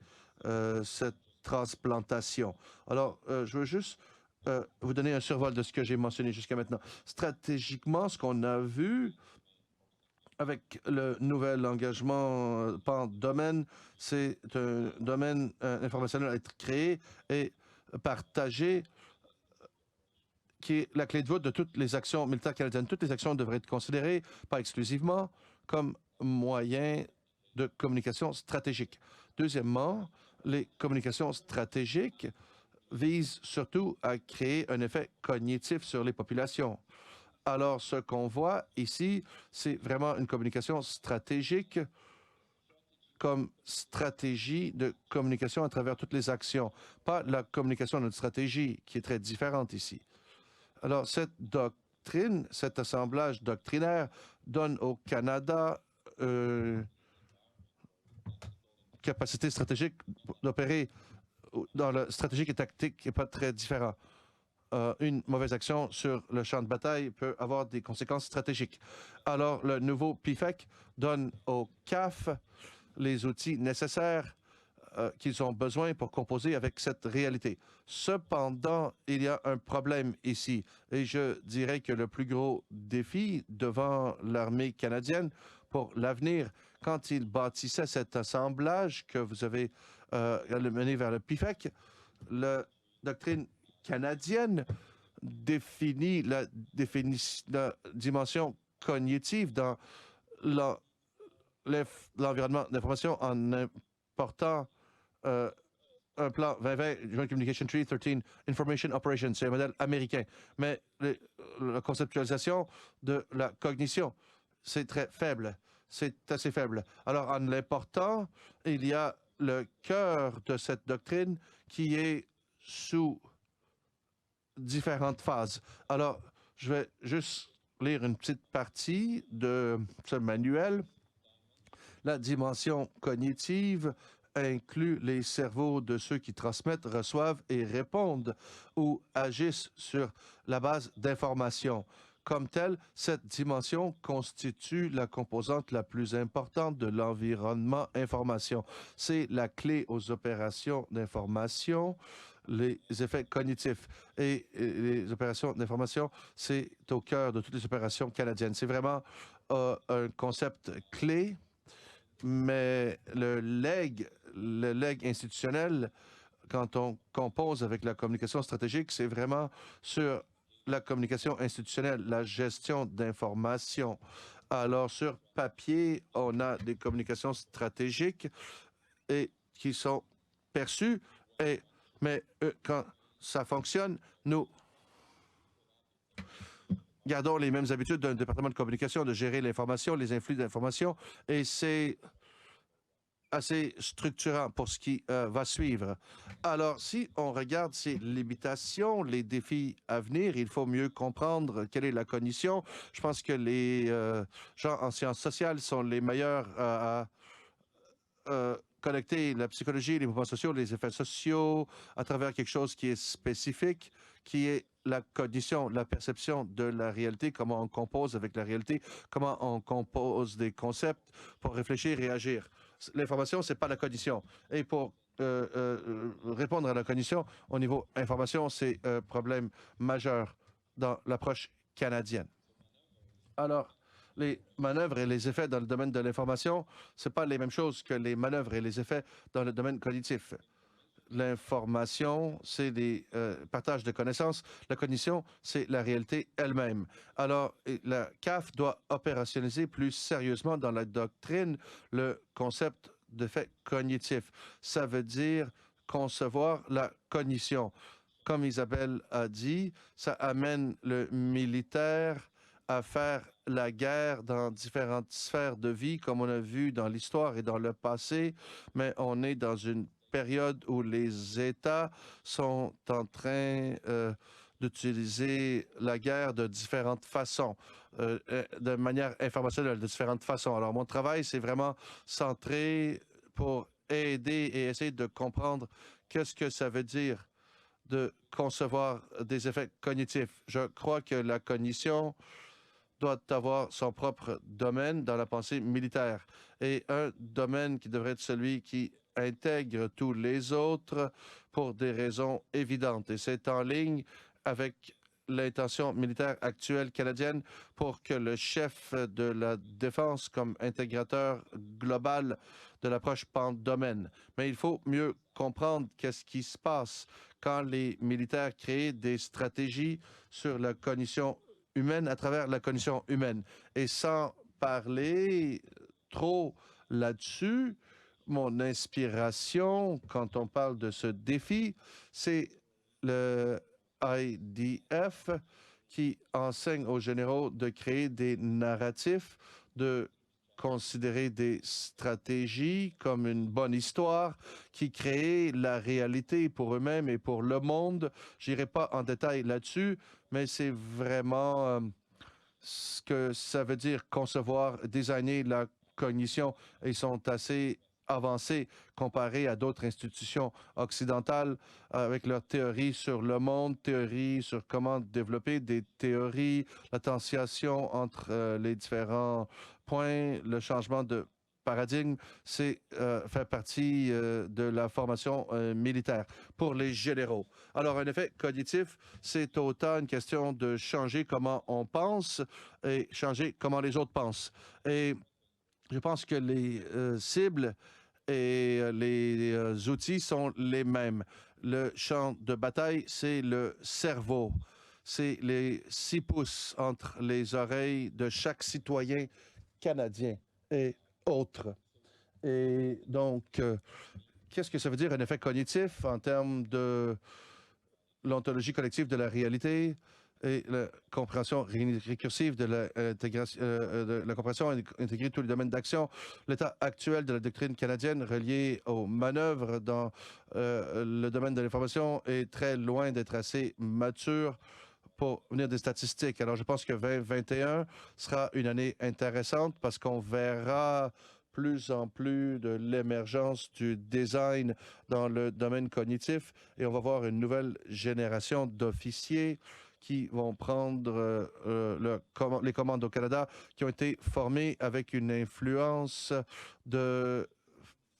cette transplantation. Alors, je veux juste vous donner un survol de ce que j'ai mentionné jusqu'à maintenant. Stratégiquement, ce qu'on a vu avec le nouvel engagement par domaine, c'est un domaine informationnel à être créé et partagé qui est la clé de voûte de toutes les actions militaires canadiennes. Toutes les actions devraient être considérées, pas exclusivement, comme moyen de communication stratégique. Deuxièmement, les communications stratégiques visent surtout à créer un effet cognitif sur les populations. Alors, ce qu'on voit ici, c'est vraiment une communication stratégique comme stratégie de communication à travers toutes les actions, pas la communication de notre stratégie qui est très différente ici. Alors, cette doctrine, cet assemblage doctrinaire donne au Canada capacité stratégique d'opérer dans le stratégique et tactique n'est pas très différent. Une mauvaise action sur le champ de bataille peut avoir des conséquences stratégiques. Alors, le nouveau PIFEC donne au CAF les outils nécessaires qu'ils ont besoin pour composer avec cette réalité. Cependant, il y a un problème ici, et je dirais que le plus gros défi devant l'armée canadienne pour l'avenir, quand ils bâtissaient cet assemblage que vous avez mené vers le PIFEC, la doctrine canadienne définit la dimension cognitive dans l'environnement d'information en important un plan 2020, Joint Communication Treaty 13, Information Operations, c'est un modèle américain. Mais la conceptualisation de la cognition, c'est très faible. C'est assez faible. Alors, en l'important, il y a le cœur de cette doctrine qui est sous différentes phases. Alors, je vais juste lire une petite partie de ce manuel. La dimension cognitive inclut les cerveaux de ceux qui transmettent, reçoivent et répondent ou agissent sur la base d'informations. Comme telle, cette dimension constitue la composante la plus importante de l'environnement information. C'est la clé aux opérations d'information, les effets cognitifs. Et les opérations d'information, c'est au cœur de toutes les opérations canadiennes. C'est vraiment un concept clé, mais le legs institutionnel, quand on compose avec la communication stratégique, c'est vraiment sur la communication institutionnelle, la gestion d'informations. Alors, sur papier, on a des communications stratégiques et qui sont perçues, mais quand ça fonctionne, nous gardons les mêmes habitudes d'un département de communication, de gérer l'information, les influx d'informations, et c'est assez structurant pour ce qui va suivre. Alors, si on regarde ces limitations, les défis à venir, il faut mieux comprendre quelle est la cognition. Je pense que les gens en sciences sociales sont les meilleurs à connecter la psychologie, les mouvements sociaux, les effets sociaux à travers quelque chose qui est spécifique, qui est la cognition, la perception de la réalité, comment on compose avec la réalité, comment on compose des concepts pour réfléchir et agir. L'information, c'est pas la cognition. Et pour répondre à la cognition, au niveau information, c'est un problème majeur dans l'approche canadienne. Alors, les manœuvres et les effets dans le domaine de l'information, ce n'est pas les mêmes choses que les manœuvres et les effets dans le domaine cognitif. L'information, c'est des partages de connaissances. La cognition, c'est la réalité elle-même. Alors, la CAF doit opérationnaliser plus sérieusement dans la doctrine le concept de fait cognitif. Ça veut dire concevoir la cognition. Comme Isabelle a dit, ça amène le militaire à faire la guerre dans différentes sphères de vie, comme on a vu dans l'histoire et dans le passé, mais on est dans une période où les États sont en train d'utiliser la guerre de différentes façons, de manière informationnelle, de différentes façons. Alors, mon travail, c'est vraiment centré pour aider et essayer de comprendre qu'est-ce que ça veut dire de concevoir des effets cognitifs. Je crois que la cognition doit avoir son propre domaine dans la pensée militaire et un domaine qui devrait être celui qui intègre tous les autres pour des raisons évidentes. Et c'est en ligne avec l'intention militaire actuelle canadienne pour que le chef de la défense comme intégrateur global de l'approche pan-domaine. Mais il faut mieux comprendre qu'est-ce qui se passe quand les militaires créent des stratégies sur la cognition humaine à travers la cognition humaine. Et sans parler trop là-dessus, mon inspiration, quand on parle de ce défi, c'est le IDF qui enseigne aux généraux de créer des narratifs, de considérer des stratégies comme une bonne histoire qui crée la réalité pour eux-mêmes et pour le monde. Je n'irai pas en détail là-dessus, mais c'est vraiment ce que ça veut dire concevoir, designer la cognition. Ils sont assez avancés comparés à d'autres institutions occidentales avec leurs théories sur le monde, théories sur comment développer des théories, la tension entre les différents points, le changement de paradigme, c'est fait partie de la formation militaire pour les généraux. Alors, un effet cognitif, c'est autant une question de changer comment on pense et changer comment les autres pensent. Et je pense que les cibles et les outils sont les mêmes. Le champ de bataille, c'est le cerveau. C'est les 6 pouces entre les oreilles de chaque citoyen canadien et autres. Et donc, qu'est-ce que ça veut dire un effet cognitif en termes de l'ontologie collective de la réalité et la compréhension récursive de la compréhension intégrée de tous les domaines d'action. L'état actuel de la doctrine canadienne reliée aux manœuvres dans le domaine de l'information est très loin d'être assez mature pour venir des statistiques. Alors, je pense que 2021 sera une année intéressante parce qu'on verra plus en plus de l'émergence du design dans le domaine cognitif et on va voir une nouvelle génération d'officiers qui vont prendre les commandes au Canada, qui ont été formés avec une influence de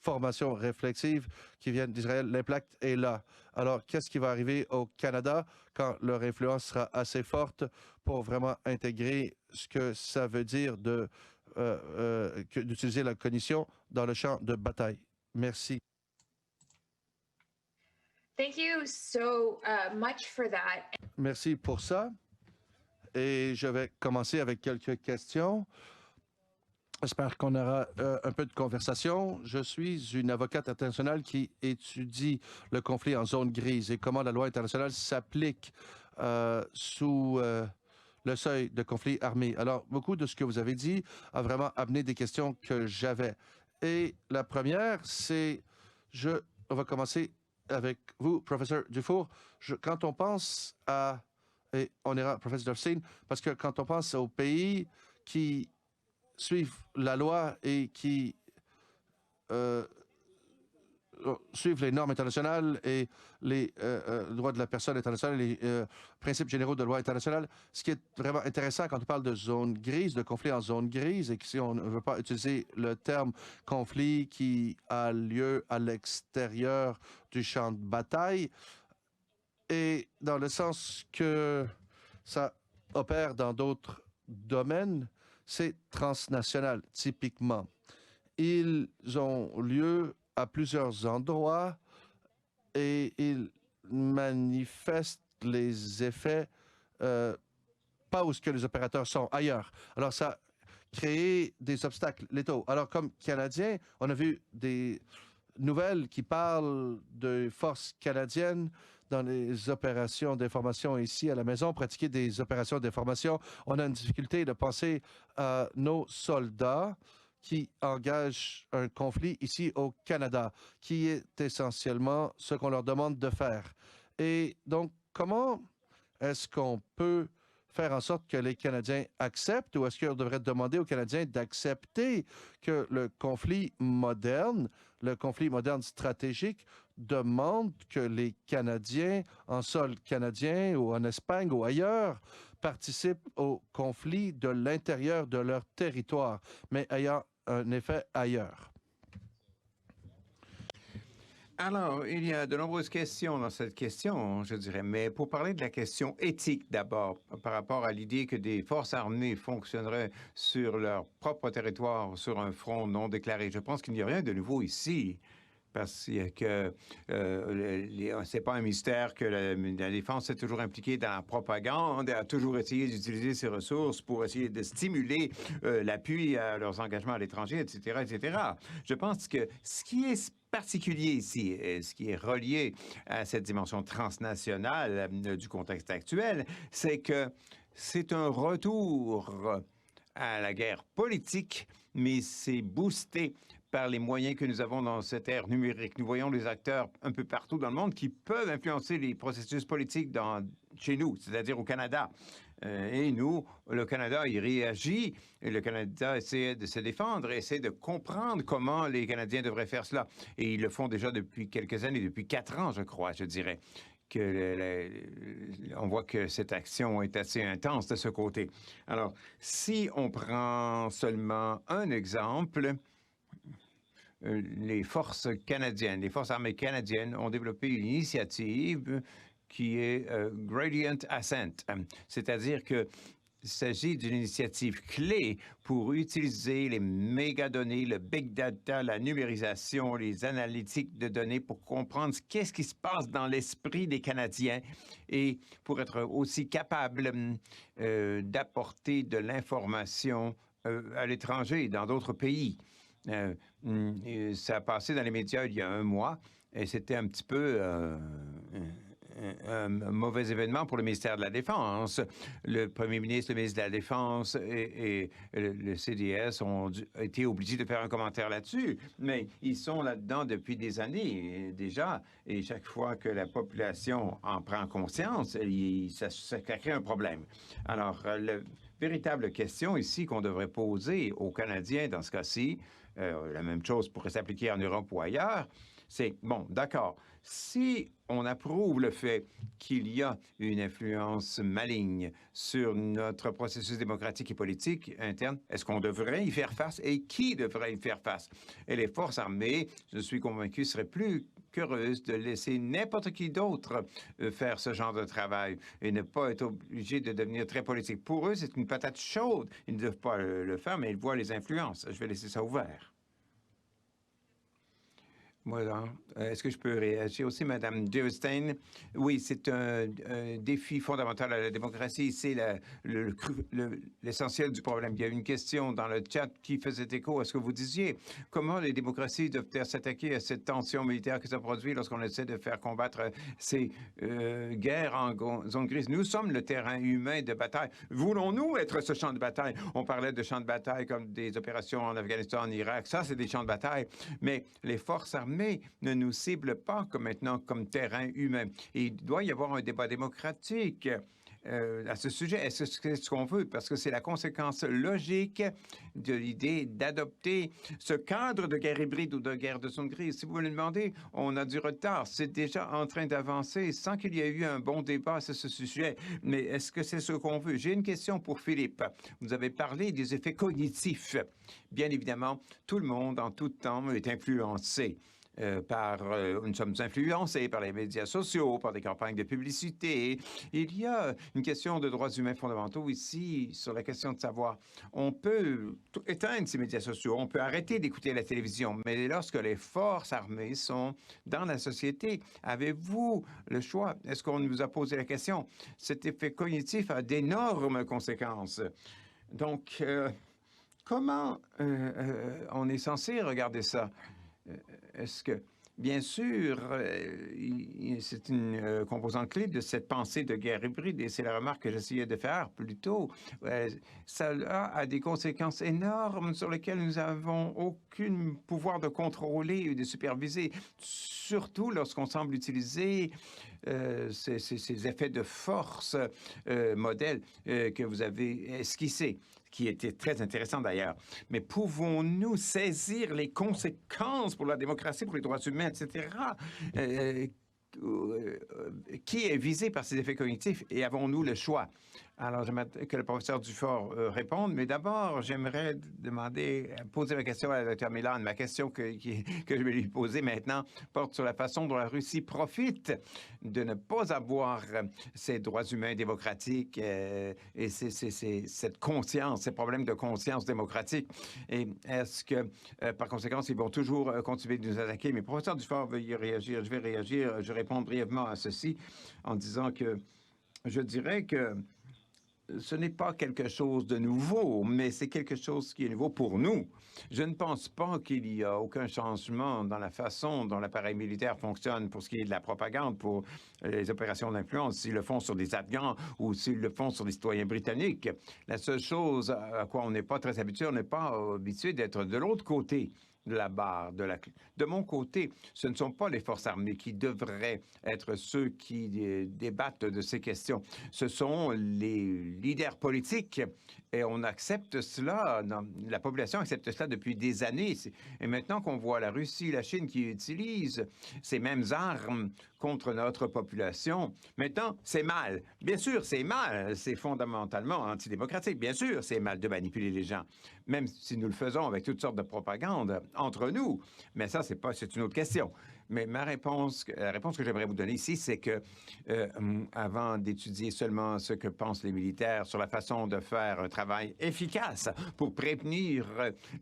formation réflexive qui viennent d'Israël. L'impact est là. Alors, qu'est-ce qui va arriver au Canada quand leur influence sera assez forte pour vraiment intégrer ce que ça veut dire d'utiliser la cognition dans le champ de bataille? Merci. Thank you so much for that. Merci pour ça. Et je vais commencer avec quelques questions. J'espère qu'on aura un peu de conversation. Je suis une avocate internationale qui étudie le conflit en zone grise et comment la loi internationale s'applique sous le seuil de conflit armé. Alors, beaucoup de ce que vous avez dit a vraiment amené des questions que j'avais. Et la première, c'est, on va commencer avec vous, professeur Dufour. Quand on pense à, et on ira, professeur Dorstein, parce que quand on pense aux pays qui suivent la loi et qui suivent les normes internationales et les droits de la personne internationale, les principes généraux de loi internationale. Ce qui est vraiment intéressant quand on parle de zone grise, de conflit en zone grise, et que si on ne veut pas utiliser le terme conflit qui a lieu à l'extérieur du champ de bataille, et dans le sens que ça opère dans d'autres domaines, c'est transnational, typiquement. Ils ont lieu à plusieurs endroits et ils manifestent les effets pas où ce que les opérateurs sont, ailleurs. Alors, ça crée des obstacles létaux. Alors, comme Canadiens, on a vu des nouvelles qui parlent de forces canadiennes dans les opérations d'information ici à la maison, pratiquer des opérations d'information. On a une difficulté de penser à nos soldats qui engagent un conflit ici au Canada, qui est essentiellement ce qu'on leur demande de faire. Et donc, comment est-ce qu'on peut faire en sorte que les Canadiens acceptent, ou est-ce qu'on devrait demander aux Canadiens d'accepter que le conflit moderne stratégique, demande que les Canadiens, en sol canadien ou en Espagne ou ailleurs, participent au conflit de l'intérieur de leur territoire, mais ayant un effet ailleurs? Alors, il y a de nombreuses questions dans cette question, je dirais, mais pour parler de la question éthique d'abord, par rapport à l'idée que des forces armées fonctionneraient sur leur propre territoire, sur un front non déclaré, je pense qu'il n'y a rien de nouveau ici. Parce que c'est pas un mystère que la défense est toujours impliquée dans la propagande, a toujours essayé d'utiliser ses ressources pour essayer de stimuler l'appui à leurs engagements à l'étranger, etc., etc. Je pense que ce qui est particulier ici, et ce qui est relié à cette dimension transnationale du contexte actuel, c'est que c'est un retour à la guerre politique, mais c'est boosté par les moyens que nous avons dans cette ère numérique. Nous voyons des acteurs un peu partout dans le monde qui peuvent influencer les processus politiques chez nous, c'est-à-dire au Canada. Et nous, le Canada, il réagit, et le Canada essaie de se défendre, essaie de comprendre comment les Canadiens devraient faire cela. Et ils le font déjà depuis quelques années, depuis 4 ans, je crois, je dirais. On voit que cette action est assez intense de ce côté. Alors, si on prend seulement un exemple, les forces canadiennes, les forces armées canadiennes ont développé une initiative qui est Gradient Ascent, c'est-à-dire que il s'agit d'une initiative clé pour utiliser les mégadonnées, le big data, la numérisation, les analytiques de données pour comprendre qu'est-ce qui se passe dans l'esprit des Canadiens et pour être aussi capable d'apporter de l'information à l'étranger, dans d'autres pays. Ça a passé dans les médias il y a un mois et c'était un petit peu un mauvais événement pour le ministère de la Défense. Le premier ministre, le ministre de la Défense et le CDS ont été obligés de faire un commentaire là-dessus, mais ils sont là-dedans depuis des années déjà, et chaque fois que la population en prend conscience, ça crée un problème. Alors, la véritable question ici qu'on devrait poser aux Canadiens dans ce cas-ci, la même chose pourrait s'appliquer en Europe ou ailleurs, c'est, bon, d'accord, si on approuve le fait qu'il y a une influence maligne sur notre processus démocratique et politique interne, est-ce qu'on devrait y faire face et qui devrait y faire face? Et les forces armées, je suis convaincu, seraient plus qu'heureuses de laisser n'importe qui d'autre faire ce genre de travail et ne pas être obligés de devenir très politique. Pour eux, c'est une patate chaude. Ils ne doivent pas le faire, mais ils voient les influences. Je vais laisser ça ouvert. Voilà. Est-ce que je peux réagir aussi, Madame Deverstein? Oui, c'est un défi fondamental à la démocratie. C'est l'essentiel du problème. Il y a une question dans le chat qui faisait écho à ce que vous disiez. Comment les démocraties doivent s'attaquer à cette tension militaire que ça produit lorsqu'on essaie de faire combattre ces guerres en zone grise? Nous sommes le terrain humain de bataille. Voulons-nous être ce champ de bataille? On parlait de champs de bataille comme des opérations en Afghanistan, en Irak. Ça, c'est des champs de bataille. Mais les forces armées ne nous cible pas maintenant comme terrain humain. Et il doit y avoir un débat démocratique à ce sujet. Est-ce que c'est ce qu'on veut? Parce que c'est la conséquence logique de l'idée d'adopter ce cadre de guerre hybride ou de guerre de zone grise. Si vous me le demandez, on a du retard. C'est déjà en train d'avancer sans qu'il y ait eu un bon débat sur ce sujet. Mais est-ce que c'est ce qu'on veut? J'ai une question pour Philippe. Vous avez parlé des effets cognitifs. Bien évidemment, tout le monde, en tout temps, est influencé. Nous sommes influencés par les médias sociaux, par des campagnes de publicité. Il y a une question de droits humains fondamentaux ici sur la question de savoir, on peut éteindre ces médias sociaux, on peut arrêter d'écouter la télévision, mais lorsque les forces armées sont dans la société, avez-vous le choix? Est-ce qu'on nous a posé la question? Cet effet cognitif a d'énormes conséquences. Donc, comment on est censé regarder ça? Est-ce que, bien sûr, c'est une composante clé de cette pensée de guerre hybride, et c'est la remarque que j'essayais de faire plus tôt. Ça a des conséquences énormes sur lesquelles nous n'avons aucun pouvoir de contrôler ou de superviser, surtout lorsqu'on semble utiliser ces effets de force modèles que vous avez esquissés, qui était très intéressant d'ailleurs. Mais pouvons-nous saisir les conséquences pour la démocratie, pour les droits humains, etc., qui est visé par ces effets cognitifs et avons-nous le choix? Alors, j'aimerais que le professeur Dufort réponde, mais d'abord, j'aimerais poser ma question à la Dr. Milan. Ma question que je vais lui poser maintenant porte sur la façon dont la Russie profite de ne pas avoir ces droits humains démocratiques et cette conscience, ces problèmes de conscience démocratique. Et est-ce que, par conséquent, ils vont toujours continuer de nous attaquer? Mais professeur Dufort veut y réagir. Je vais réagir. Je réponds brièvement à ceci en disant que je dirais que ce n'est pas quelque chose de nouveau, mais c'est quelque chose qui est nouveau pour nous. Je ne pense pas qu'il y a aucun changement dans la façon dont l'appareil militaire fonctionne pour ce qui est de la propagande, pour les opérations d'influence, s'ils le font sur des Afghans ou s'ils le font sur des citoyens britanniques. La seule chose à quoi on n'est pas très habitué, on n'est pas habitué d'être de l'autre côté de la barre. De mon côté, ce ne sont pas les forces armées qui devraient être ceux qui débattent de ces questions. Ce sont les leaders politiques et on accepte cela, la population accepte cela depuis des années. Et maintenant qu'on voit la Russie, la Chine qui utilisent ces mêmes armes contre notre population, maintenant, c'est mal. Bien sûr, c'est mal. C'est fondamentalement antidémocratique. Bien sûr, c'est mal de manipuler les gens, même si nous le faisons avec toutes sortes de propagande entre nous. Mais ça, c'est une autre question. Mais la réponse que j'aimerais vous donner ici, c'est que avant d'étudier seulement ce que pensent les militaires sur la façon de faire un travail efficace pour prévenir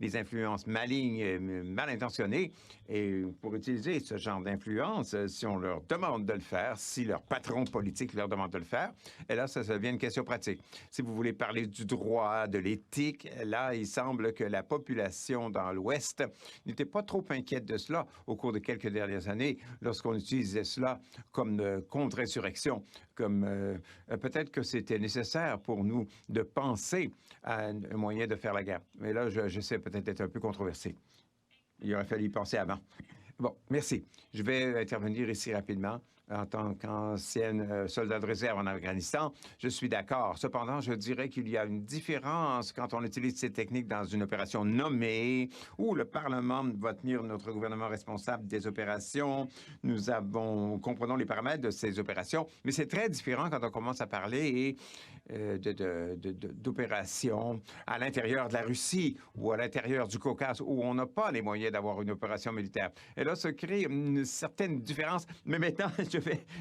les influences malignes, mal intentionnées, et pour utiliser ce genre d'influence, si on leur demande de le faire, si leur patron politique leur demande de le faire, et là, ça devient une question pratique. Si vous voulez parler du droit, de l'éthique, là, il semble que la population dans l'Ouest n'était pas trop inquiète de cela au cours de quelques dernières années, lorsqu'on utilisait cela comme contre-insurrection, comme peut-être que c'était nécessaire pour nous de penser à un moyen de faire la guerre. Mais là, je sais peut-être être un peu controversé. Il aurait fallu y penser avant. Bon, merci. Je vais intervenir ici rapidement. En tant qu'ancienne soldat de réserve en Afghanistan, je suis d'accord. Cependant, je dirais qu'il y a une différence quand on utilise ces techniques dans une opération nommée, où le Parlement va tenir notre gouvernement responsable des opérations. Nous comprenons les paramètres de ces opérations, mais c'est très différent quand on commence à parler d'opérations à l'intérieur de la Russie ou à l'intérieur du Caucase, où on n'a pas les moyens d'avoir une opération militaire. Et là, se crée une certaine différence. Mais maintenant,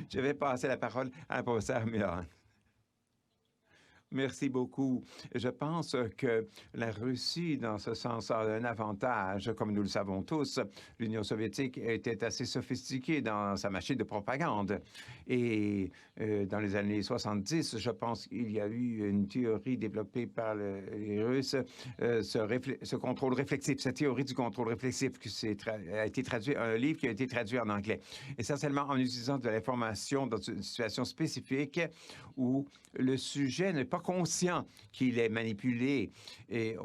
je vais passer la parole à un professeur Milan. Merci beaucoup. Je pense que la Russie, dans ce sens, a un avantage. Comme nous le savons tous, l'Union soviétique était assez sophistiquée dans sa machine de propagande. Et dans les années 70, je pense qu'il y a eu une théorie développée par les Russes, ce contrôle réflexif, cette théorie du contrôle réflexif qui a été traduit, un livre qui a été traduit en anglais. Essentiellement en utilisant de l'information dans une situation spécifique où le sujet n'est pas conscient qu'il est manipulé et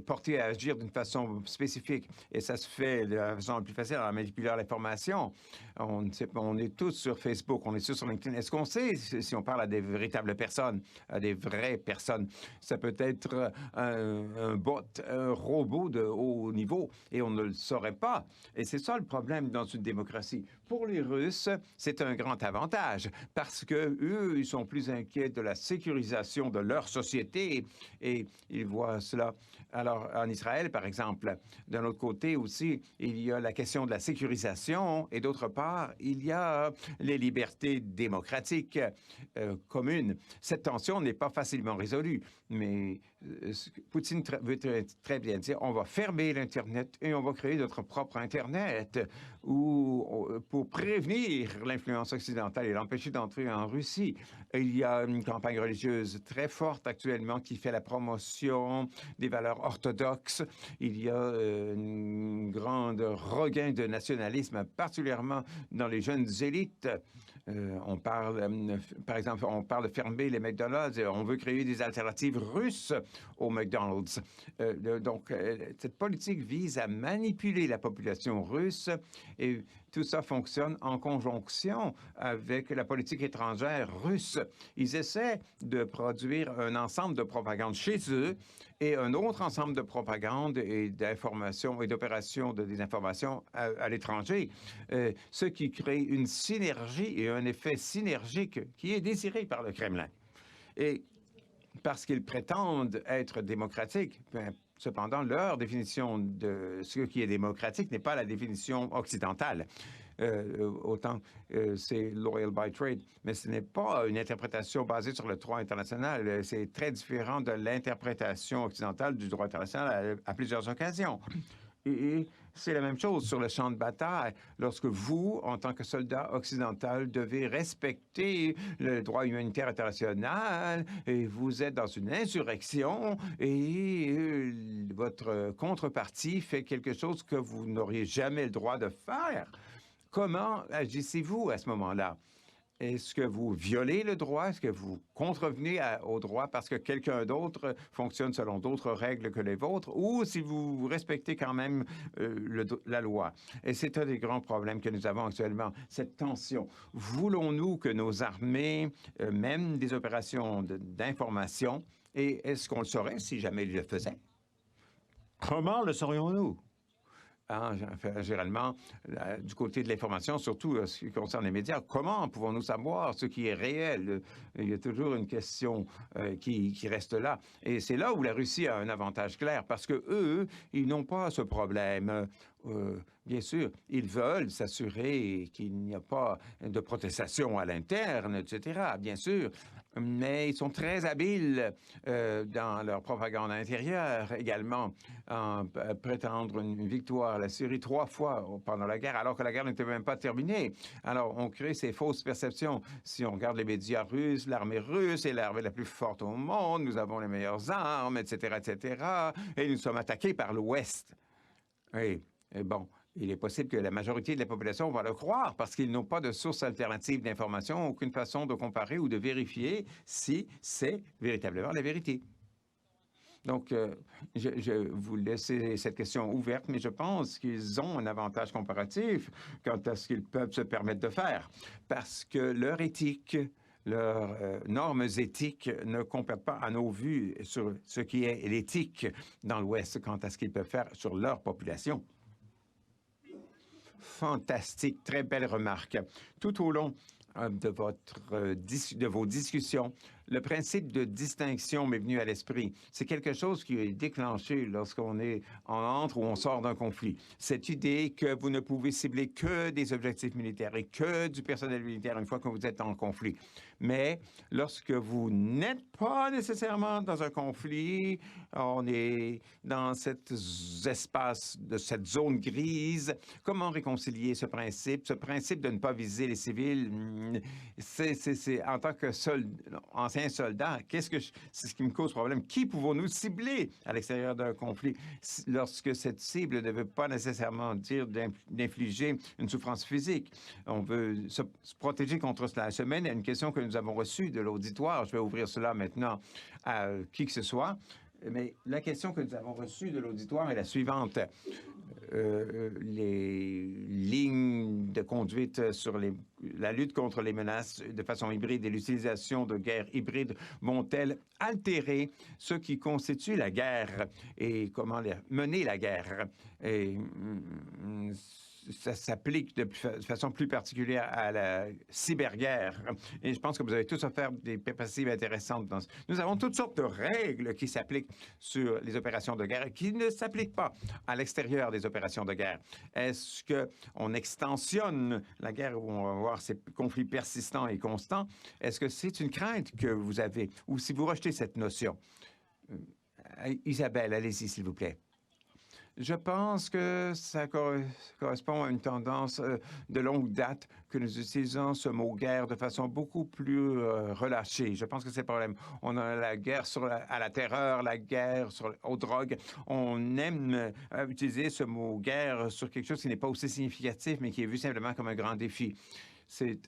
porté à agir d'une façon spécifique. Et ça se fait de la façon la plus facile en manipulant l'information. On est tous sur Facebook, on est tous sur LinkedIn. Est-ce qu'on sait si on parle à des véritables personnes, à des vraies personnes? Ça peut être un bot, un robot de haut niveau et on ne le saurait pas. Et c'est ça le problème dans une démocratie. Pour les Russes, c'est un grand avantage parce que eux, ils sont plus inquiets de la sécurisation de leur société et ils voient cela. Alors, en Israël, par exemple, d'un autre côté aussi, il y a la question de la sécurisation et d'autre part, il y a les libertés démocratiques communes. Cette tension n'est pas facilement résolue, mais Poutine veut très bien dire on va fermer l'Internet et on va créer notre propre Internet pour prévenir l'influence occidentale et l'empêcher d'entrer en Russie. Il y a une campagne religieuse très forte actuellement qui fait la promotion des valeurs orthodoxes. Il y a un grand regain de nationalisme, particulièrement dans les jeunes élites. On parle, par exemple, on parle de fermer les McDonald's. On veut créer des alternatives russes aux McDonald's. Donc, cette politique vise à manipuler la population russe et tout ça fonctionne en conjonction avec la politique étrangère russe. Ils essaient de produire un ensemble de propagande chez eux et un autre ensemble de propagande et d'informations et d'opérations de désinformation à l'étranger, ce qui crée une synergie et un effet synergique qui est désiré par le Kremlin. Et parce qu'ils prétendent être démocratiques, cependant, leur définition de ce qui est démocratique n'est pas la définition occidentale. C'est loyal by trade, mais ce n'est pas une interprétation basée sur le droit international. C'est très différent de l'interprétation occidentale du droit international à plusieurs occasions. Et c'est la même chose sur le champ de bataille. Lorsque vous, en tant que soldat occidental, devez respecter le droit humanitaire international et vous êtes dans une insurrection et votre contrepartie fait quelque chose que vous n'auriez jamais le droit de faire, comment agissez-vous à ce moment-là? Est-ce que vous violez le droit? Est-ce que vous contrevenez au droit parce que quelqu'un d'autre fonctionne selon d'autres règles que les vôtres? Ou si vous respectez quand même la loi? Et c'est un des grands problèmes que nous avons actuellement, cette tension. Voulons-nous que nos armées mènent des opérations d'information? Et est-ce qu'on le saurait si jamais ils le faisaient? Comment le saurions-nous? Généralement, du côté de l'information, surtout ce qui concerne les médias, comment pouvons-nous savoir ce qui est réel? Il y a toujours une question qui reste là. Et c'est là où la Russie a un avantage clair, parce que eux, ils n'ont pas ce problème. Bien sûr, ils veulent s'assurer qu'il n'y a pas de protestation à l'interne, etc., bien sûr, mais ils sont très habiles dans leur propagande intérieure également, en prétendre une victoire à la Syrie 3 fois pendant la guerre, alors que la guerre n'était même pas terminée. Alors, on crée ces fausses perceptions. Si on regarde les médias russes, l'armée russe est l'armée la plus forte au monde, nous avons les meilleures armes, etc., etc., et nous sommes attaqués par l'Ouest. Oui, et bon, il est possible que la majorité de la population va le croire parce qu'ils n'ont pas de source alternative d'information, aucune façon de comparer ou de vérifier si c'est véritablement la vérité. Donc, je vous laisse cette question ouverte, mais je pense qu'ils ont un avantage comparatif quant à ce qu'ils peuvent se permettre de faire parce que leur éthique, leurs normes éthiques ne comparent pas à nos vues sur ce qui est l'éthique dans l'Ouest quant à ce qu'ils peuvent faire sur leur population. Fantastique, très belle remarque. Tout au long de vos discussions, le principe de distinction m'est venu à l'esprit. C'est quelque chose qui est déclenché lorsqu'on entre ou on sort d'un conflit. Cette idée que vous ne pouvez cibler que des objectifs militaires et que du personnel militaire une fois que vous êtes en conflit. Mais lorsque vous n'êtes pas nécessairement dans un conflit, on est dans cet espace, de cette zone grise. Comment réconcilier ce principe de ne pas viser les civils? C'est en tant que ancien soldat, c'est ce qui me cause problème. Qui pouvons-nous cibler à l'extérieur d'un conflit lorsque cette cible ne veut pas nécessairement dire d'infliger une souffrance physique? On veut se protéger contre cela. La semaine, il y a une question que nous avons reçue de l'auditoire. Je vais ouvrir cela maintenant à qui que ce soit. Mais la question que nous avons reçue de l'auditoire est la suivante. Les lignes de conduite sur la lutte contre les menaces de façon hybride et l'utilisation de guerres hybrides vont-elles altérer ce qui constitue la guerre et comment mener la guerre? Et ça s'applique de façon plus particulière à la cyberguerre. Et je pense que vous avez tous offert des perspectives intéressantes. Nous avons toutes sortes de règles qui s'appliquent sur les opérations de guerre et qui ne s'appliquent pas à l'extérieur des opérations de guerre. Est-ce qu'on extensionne la guerre où on va avoir ces conflits persistants et constants? Est-ce que c'est une crainte que vous avez ou si vous rejetez cette notion? Isabelle, allez-y, s'il vous plaît. Je pense que ça correspond à une tendance de longue date que nous utilisons ce mot guerre de façon beaucoup plus relâchée. Je pense que c'est le problème. On a la guerre à la terreur, la guerre aux drogues. On aime utiliser ce mot guerre sur quelque chose qui n'est pas aussi significatif, mais qui est vu simplement comme un grand défi. C'est,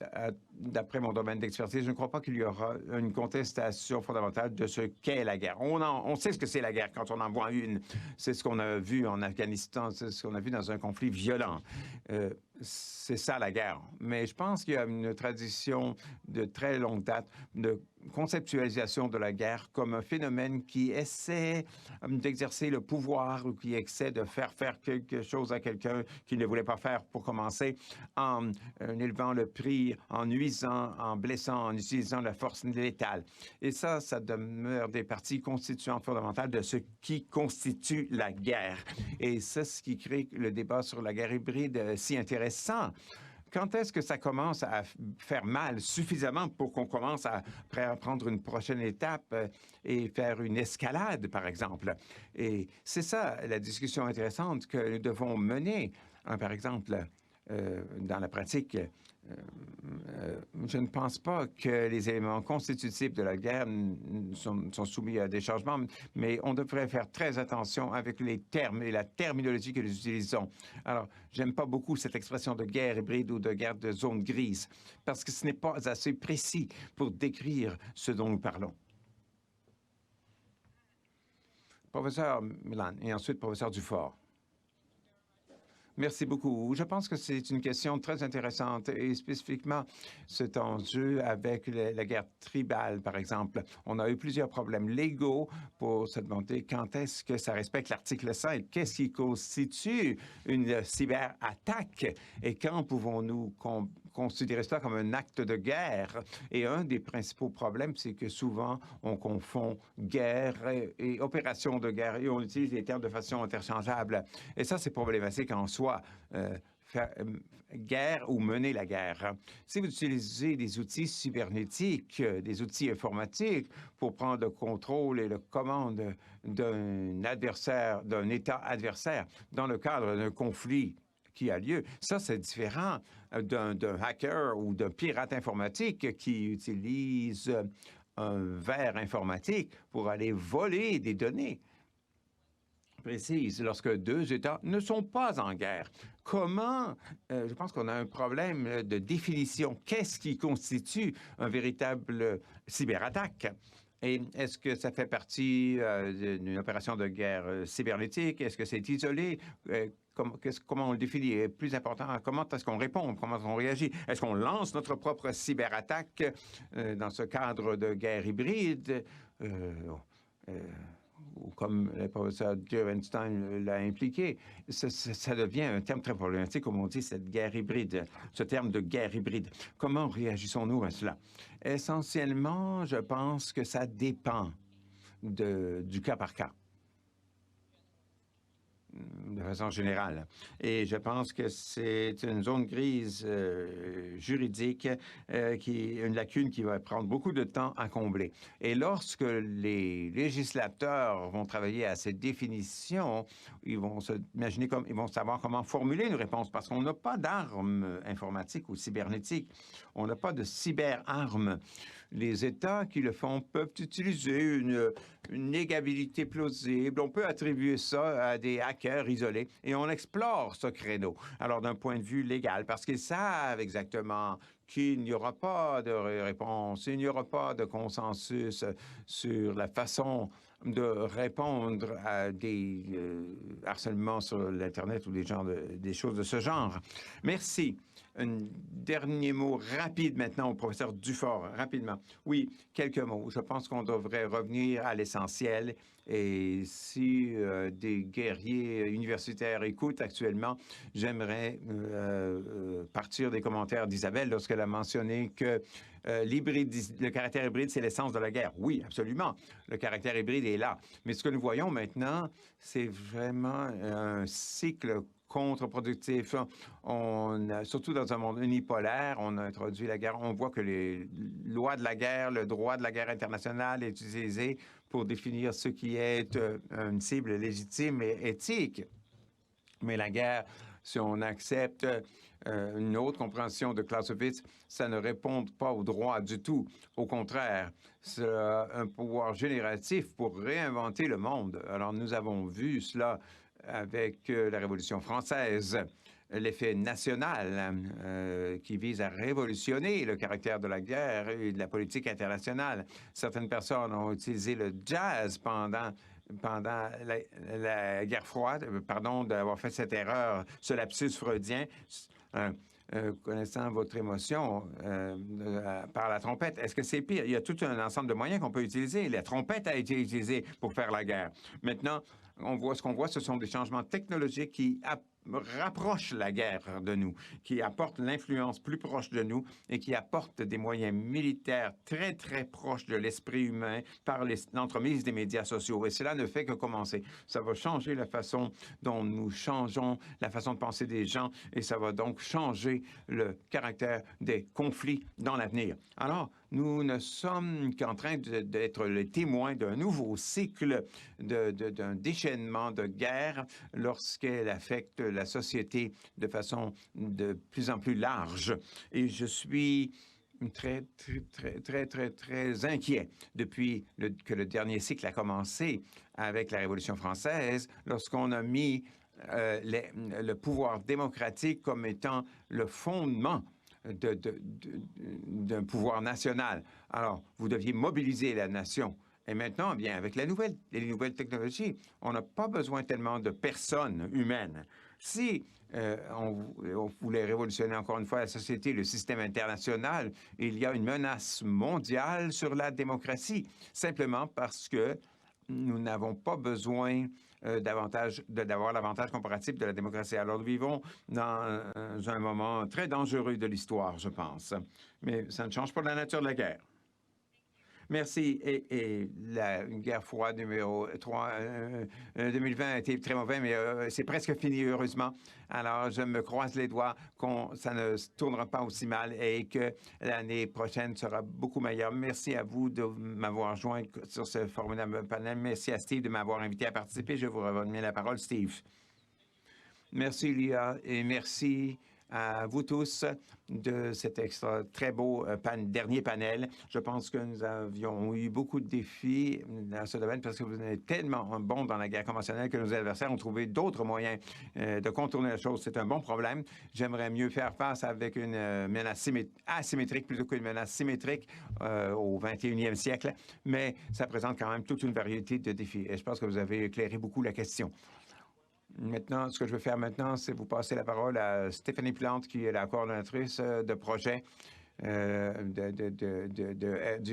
d'après mon domaine d'expertise, je ne crois pas qu'il y aura une contestation fondamentale de ce qu'est la guerre. On sait ce que c'est la guerre quand on en voit une. C'est ce qu'on a vu en Afghanistan, c'est ce qu'on a vu dans un conflit violent. C'est ça la guerre. Mais je pense qu'il y a une tradition de très longue date de conceptualisation de la guerre comme un phénomène qui essaie d'exercer le pouvoir ou qui essaie de faire quelque chose à quelqu'un qu'il ne voulait pas faire pour commencer en élevant le prix, en nuisant, en blessant, en utilisant la force létale. Et ça demeure des parties constituantes fondamentales de ce qui constitue la guerre. Et c'est ce qui crée le débat sur la guerre hybride si intéressant. Quand est-ce que ça commence à faire mal suffisamment pour qu'on commence à prendre une prochaine étape et faire une escalade, par exemple? Et c'est ça la discussion intéressante que nous devons mener. Par exemple, dans la pratique, je ne pense pas que les éléments constitutifs de la guerre sont soumis à des changements, mais on devrait faire très attention avec les termes et la terminologie que nous utilisons. Alors, j'aime pas beaucoup cette expression de guerre hybride ou de guerre de zone grise, parce que ce n'est pas assez précis pour décrire ce dont nous parlons. Professeur Milan et ensuite professeur Dufort. Merci beaucoup. Je pense que c'est une question très intéressante et spécifiquement cet enjeu avec la guerre tribale, par exemple. On a eu plusieurs problèmes légaux pour se demander quand est-ce que ça respecte l'article 5, qu'est-ce qui constitue une cyberattaque et quand pouvons-nous considérer cela comme un acte de guerre. Et un des principaux problèmes, c'est que souvent, on confond guerre et opération de guerre et on utilise les termes de façon interchangeable. Et ça, c'est problématique en soi. Faire guerre ou mener la guerre. Si vous utilisez des outils cybernétiques, des outils informatiques pour prendre le contrôle et la commande d'un adversaire, d'un État adversaire dans le cadre d'un conflit qui a lieu, ça, c'est différent d'un hacker ou d'un pirate informatique qui utilise un verre informatique pour aller voler des données précises lorsque deux États ne sont pas en guerre. Comment, je pense qu'on a un problème de définition. Qu'est-ce qui constitue un véritable cyberattaque? Et est-ce que ça fait partie d'une opération de guerre cybernétique? Est-ce que c'est isolé? Comment on le définit? Et plus important, comment est-ce qu'on répond? Comment est-ce qu'on réagit? Est-ce qu'on lance notre propre cyberattaque dans ce cadre de guerre hybride? Ou comme le professeur Einstein l'a impliqué, ça devient un terme très problématique, comme on dit, cette guerre hybride, ce terme de guerre hybride. Comment réagissons-nous à cela? Essentiellement, je pense que ça dépend du cas par cas, de façon générale. Et je pense que c'est une zone grise juridique, une lacune qui va prendre beaucoup de temps à combler. Et lorsque les législateurs vont travailler à cette définition, ils vont ils vont savoir comment formuler une réponse, parce qu'on n'a pas d'armes informatiques ou cybernétiques. On n'a pas de cyberarmes. Les États qui le font peuvent utiliser une négabilité plausible. On peut attribuer ça à des hackers isolés et on explore ce créneau. Alors, d'un point de vue légal, parce qu'ils savent exactement qu'il n'y aura pas de réponse, il n'y aura pas de consensus sur la façon de répondre à des harcèlements sur l'Internet ou des choses de ce genre. Merci. Un dernier mot rapide maintenant au professeur Dufort, rapidement. Oui, quelques mots. Je pense qu'on devrait revenir à l'essentiel. Et si des guerriers universitaires écoutent actuellement, j'aimerais partir des commentaires d'Isabelle lorsqu'elle a mentionné que le caractère hybride, c'est l'essence de la guerre. Oui, absolument. Le caractère hybride est là. Mais ce que nous voyons maintenant, c'est vraiment un cycle contre-productif. Surtout dans un monde unipolaire, on a introduit la guerre. On voit que les lois de la guerre, le droit de la guerre internationale est utilisé pour définir ce qui est une cible légitime et éthique. Mais la guerre, si on accepte une autre compréhension de Clausewitz, ça ne répond pas au droit du tout. Au contraire, c'est un pouvoir génératif pour réinventer le monde. Alors, nous avons vu cela avec la Révolution française, l'effet national qui vise à révolutionner le caractère de la guerre et de la politique internationale. Certaines personnes ont utilisé le jazz pendant la guerre froide, pardon d'avoir fait cette erreur, ce lapsus freudien, connaissant votre émotion par la trompette. Est-ce que c'est pire? Il y a tout un ensemble de moyens qu'on peut utiliser. La trompette a été utilisée pour faire la guerre. Maintenant, ce qu'on voit, ce sont des changements technologiques qui rapproche la guerre de nous, qui apporte l'influence plus proche de nous et qui apporte des moyens militaires très, très proches de l'esprit humain par l'entremise des médias sociaux. Et cela ne fait que commencer. Ça va changer la façon dont nous changeons la façon de penser des gens et ça va donc changer le caractère des conflits dans l'avenir. Alors, nous ne sommes qu'en train d'être les témoins d'un nouveau cycle, d'un déchaînement de guerre lorsqu'elle affecte la société de façon de plus en plus large. Et je suis très, très inquiet depuis que le dernier cycle a commencé avec la Révolution française, lorsqu'on a mis le pouvoir démocratique comme étant le fondement d'un pouvoir national. Alors, vous deviez mobiliser la nation. Et maintenant, bien, avec les nouvelles technologies, on n'a pas besoin tellement de personnes humaines. Si on voulait révolutionner encore une fois la société, le système international, il y a une menace mondiale sur la démocratie, simplement parce que nous n'avons pas besoin d'avoir l'avantage comparatif de la démocratie. Alors, nous vivons dans un moment très dangereux de l'histoire, je pense. Mais ça ne change pas la nature de la guerre. Merci. Et la guerre froide numéro 3, 2020 a été très mauvais, mais c'est presque fini, heureusement. Alors, je me croise les doigts que ça ne se tournera pas aussi mal et que l'année prochaine sera beaucoup meilleure. Merci à vous de m'avoir joint sur ce formidable panel. Merci à Steve de m'avoir invité à participer. Je vous reviens la parole, Steve. Merci, Lia, et merci à vous tous de cet très beau dernier panel. Je pense que nous avions eu beaucoup de défis dans ce domaine parce que vous êtes tellement bons dans la guerre conventionnelle que nos adversaires ont trouvé d'autres moyens de contourner la chose. C'est un bon problème. J'aimerais mieux faire face avec une menace asymétrique plutôt qu'une menace symétrique au 21e siècle, mais ça présente quand même toute une variété de défis. Et je pense que vous avez éclairé beaucoup la question. Maintenant, ce que je vais faire maintenant, c'est vous passer la parole à Stéphanie Plante, qui est la coordonnatrice de projet du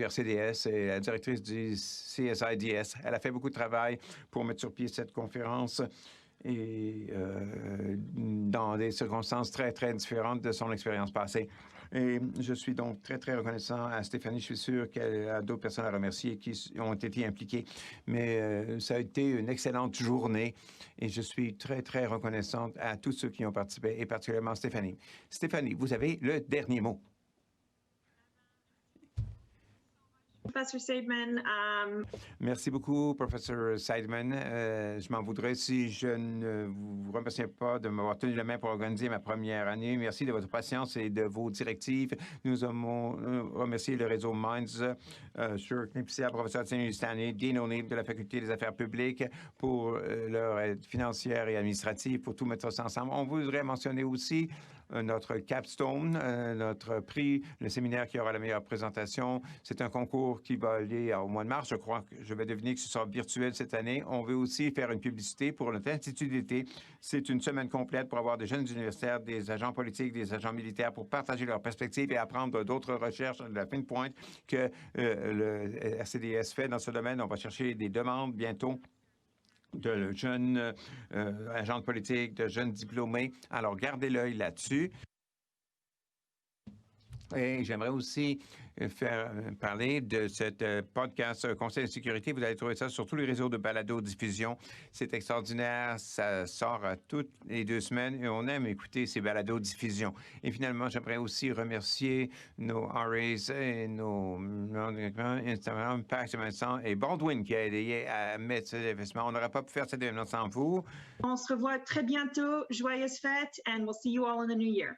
RCDS et la directrice du CSIDS. Elle a fait beaucoup de travail pour mettre sur pied cette conférence et dans des circonstances très, très différentes de son expérience passée. Et je suis donc très, très reconnaissant à Stéphanie. Je suis sûr qu'elle a d'autres personnes à remercier qui ont été impliquées. Mais ça a été une excellente journée et je suis très, très reconnaissante à tous ceux qui ont participé et particulièrement Stéphanie. Stéphanie, vous avez le dernier mot. Professor Seidman. Merci beaucoup, Professeur Seidman. Je m'en voudrais si je ne vous remerciais pas de m'avoir tenu la main pour organiser ma première année. Merci de votre patience et de vos directives. Nous avons remercié le réseau Minds, Shirk Nipsia, professeur Stanley, Dean O'Neill de la Faculté des Affaires publiques pour leur aide financière et administrative pour tout mettre ça ensemble. On voudrait mentionner aussi notre capstone, notre prix, le séminaire qui aura la meilleure présentation. C'est un concours qui va aller au mois de mars. Je crois que je vais deviner que ce sera virtuel cette année. On veut aussi faire une publicité pour notre institut d'été. C'est une semaine complète pour avoir des jeunes universitaires, des agents politiques, des agents militaires pour partager leurs perspectives et apprendre d'autres recherches de la fine pointe que le RCDS fait dans ce domaine. On va chercher des demandes bientôt de jeunes agents de politique, de jeunes diplômés. Alors, gardez l'œil là-dessus. Et j'aimerais aussi faire parler de cette podcast Conseil de sécurité. Vous allez trouver ça sur tous les réseaux de balado-diffusion. C'est extraordinaire. Ça sort toutes les 2 semaines et on aime écouter ces balados-diffusions. Et finalement, j'aimerais aussi remercier nos RAs et nos Instagram, Pax Vincent et Baldwin qui a aidé à mettre cet événement. On n'aurait pas pu faire cet événement sans vous. On se revoit très bientôt. Joyeuses fêtes and we'll see you all in the new year.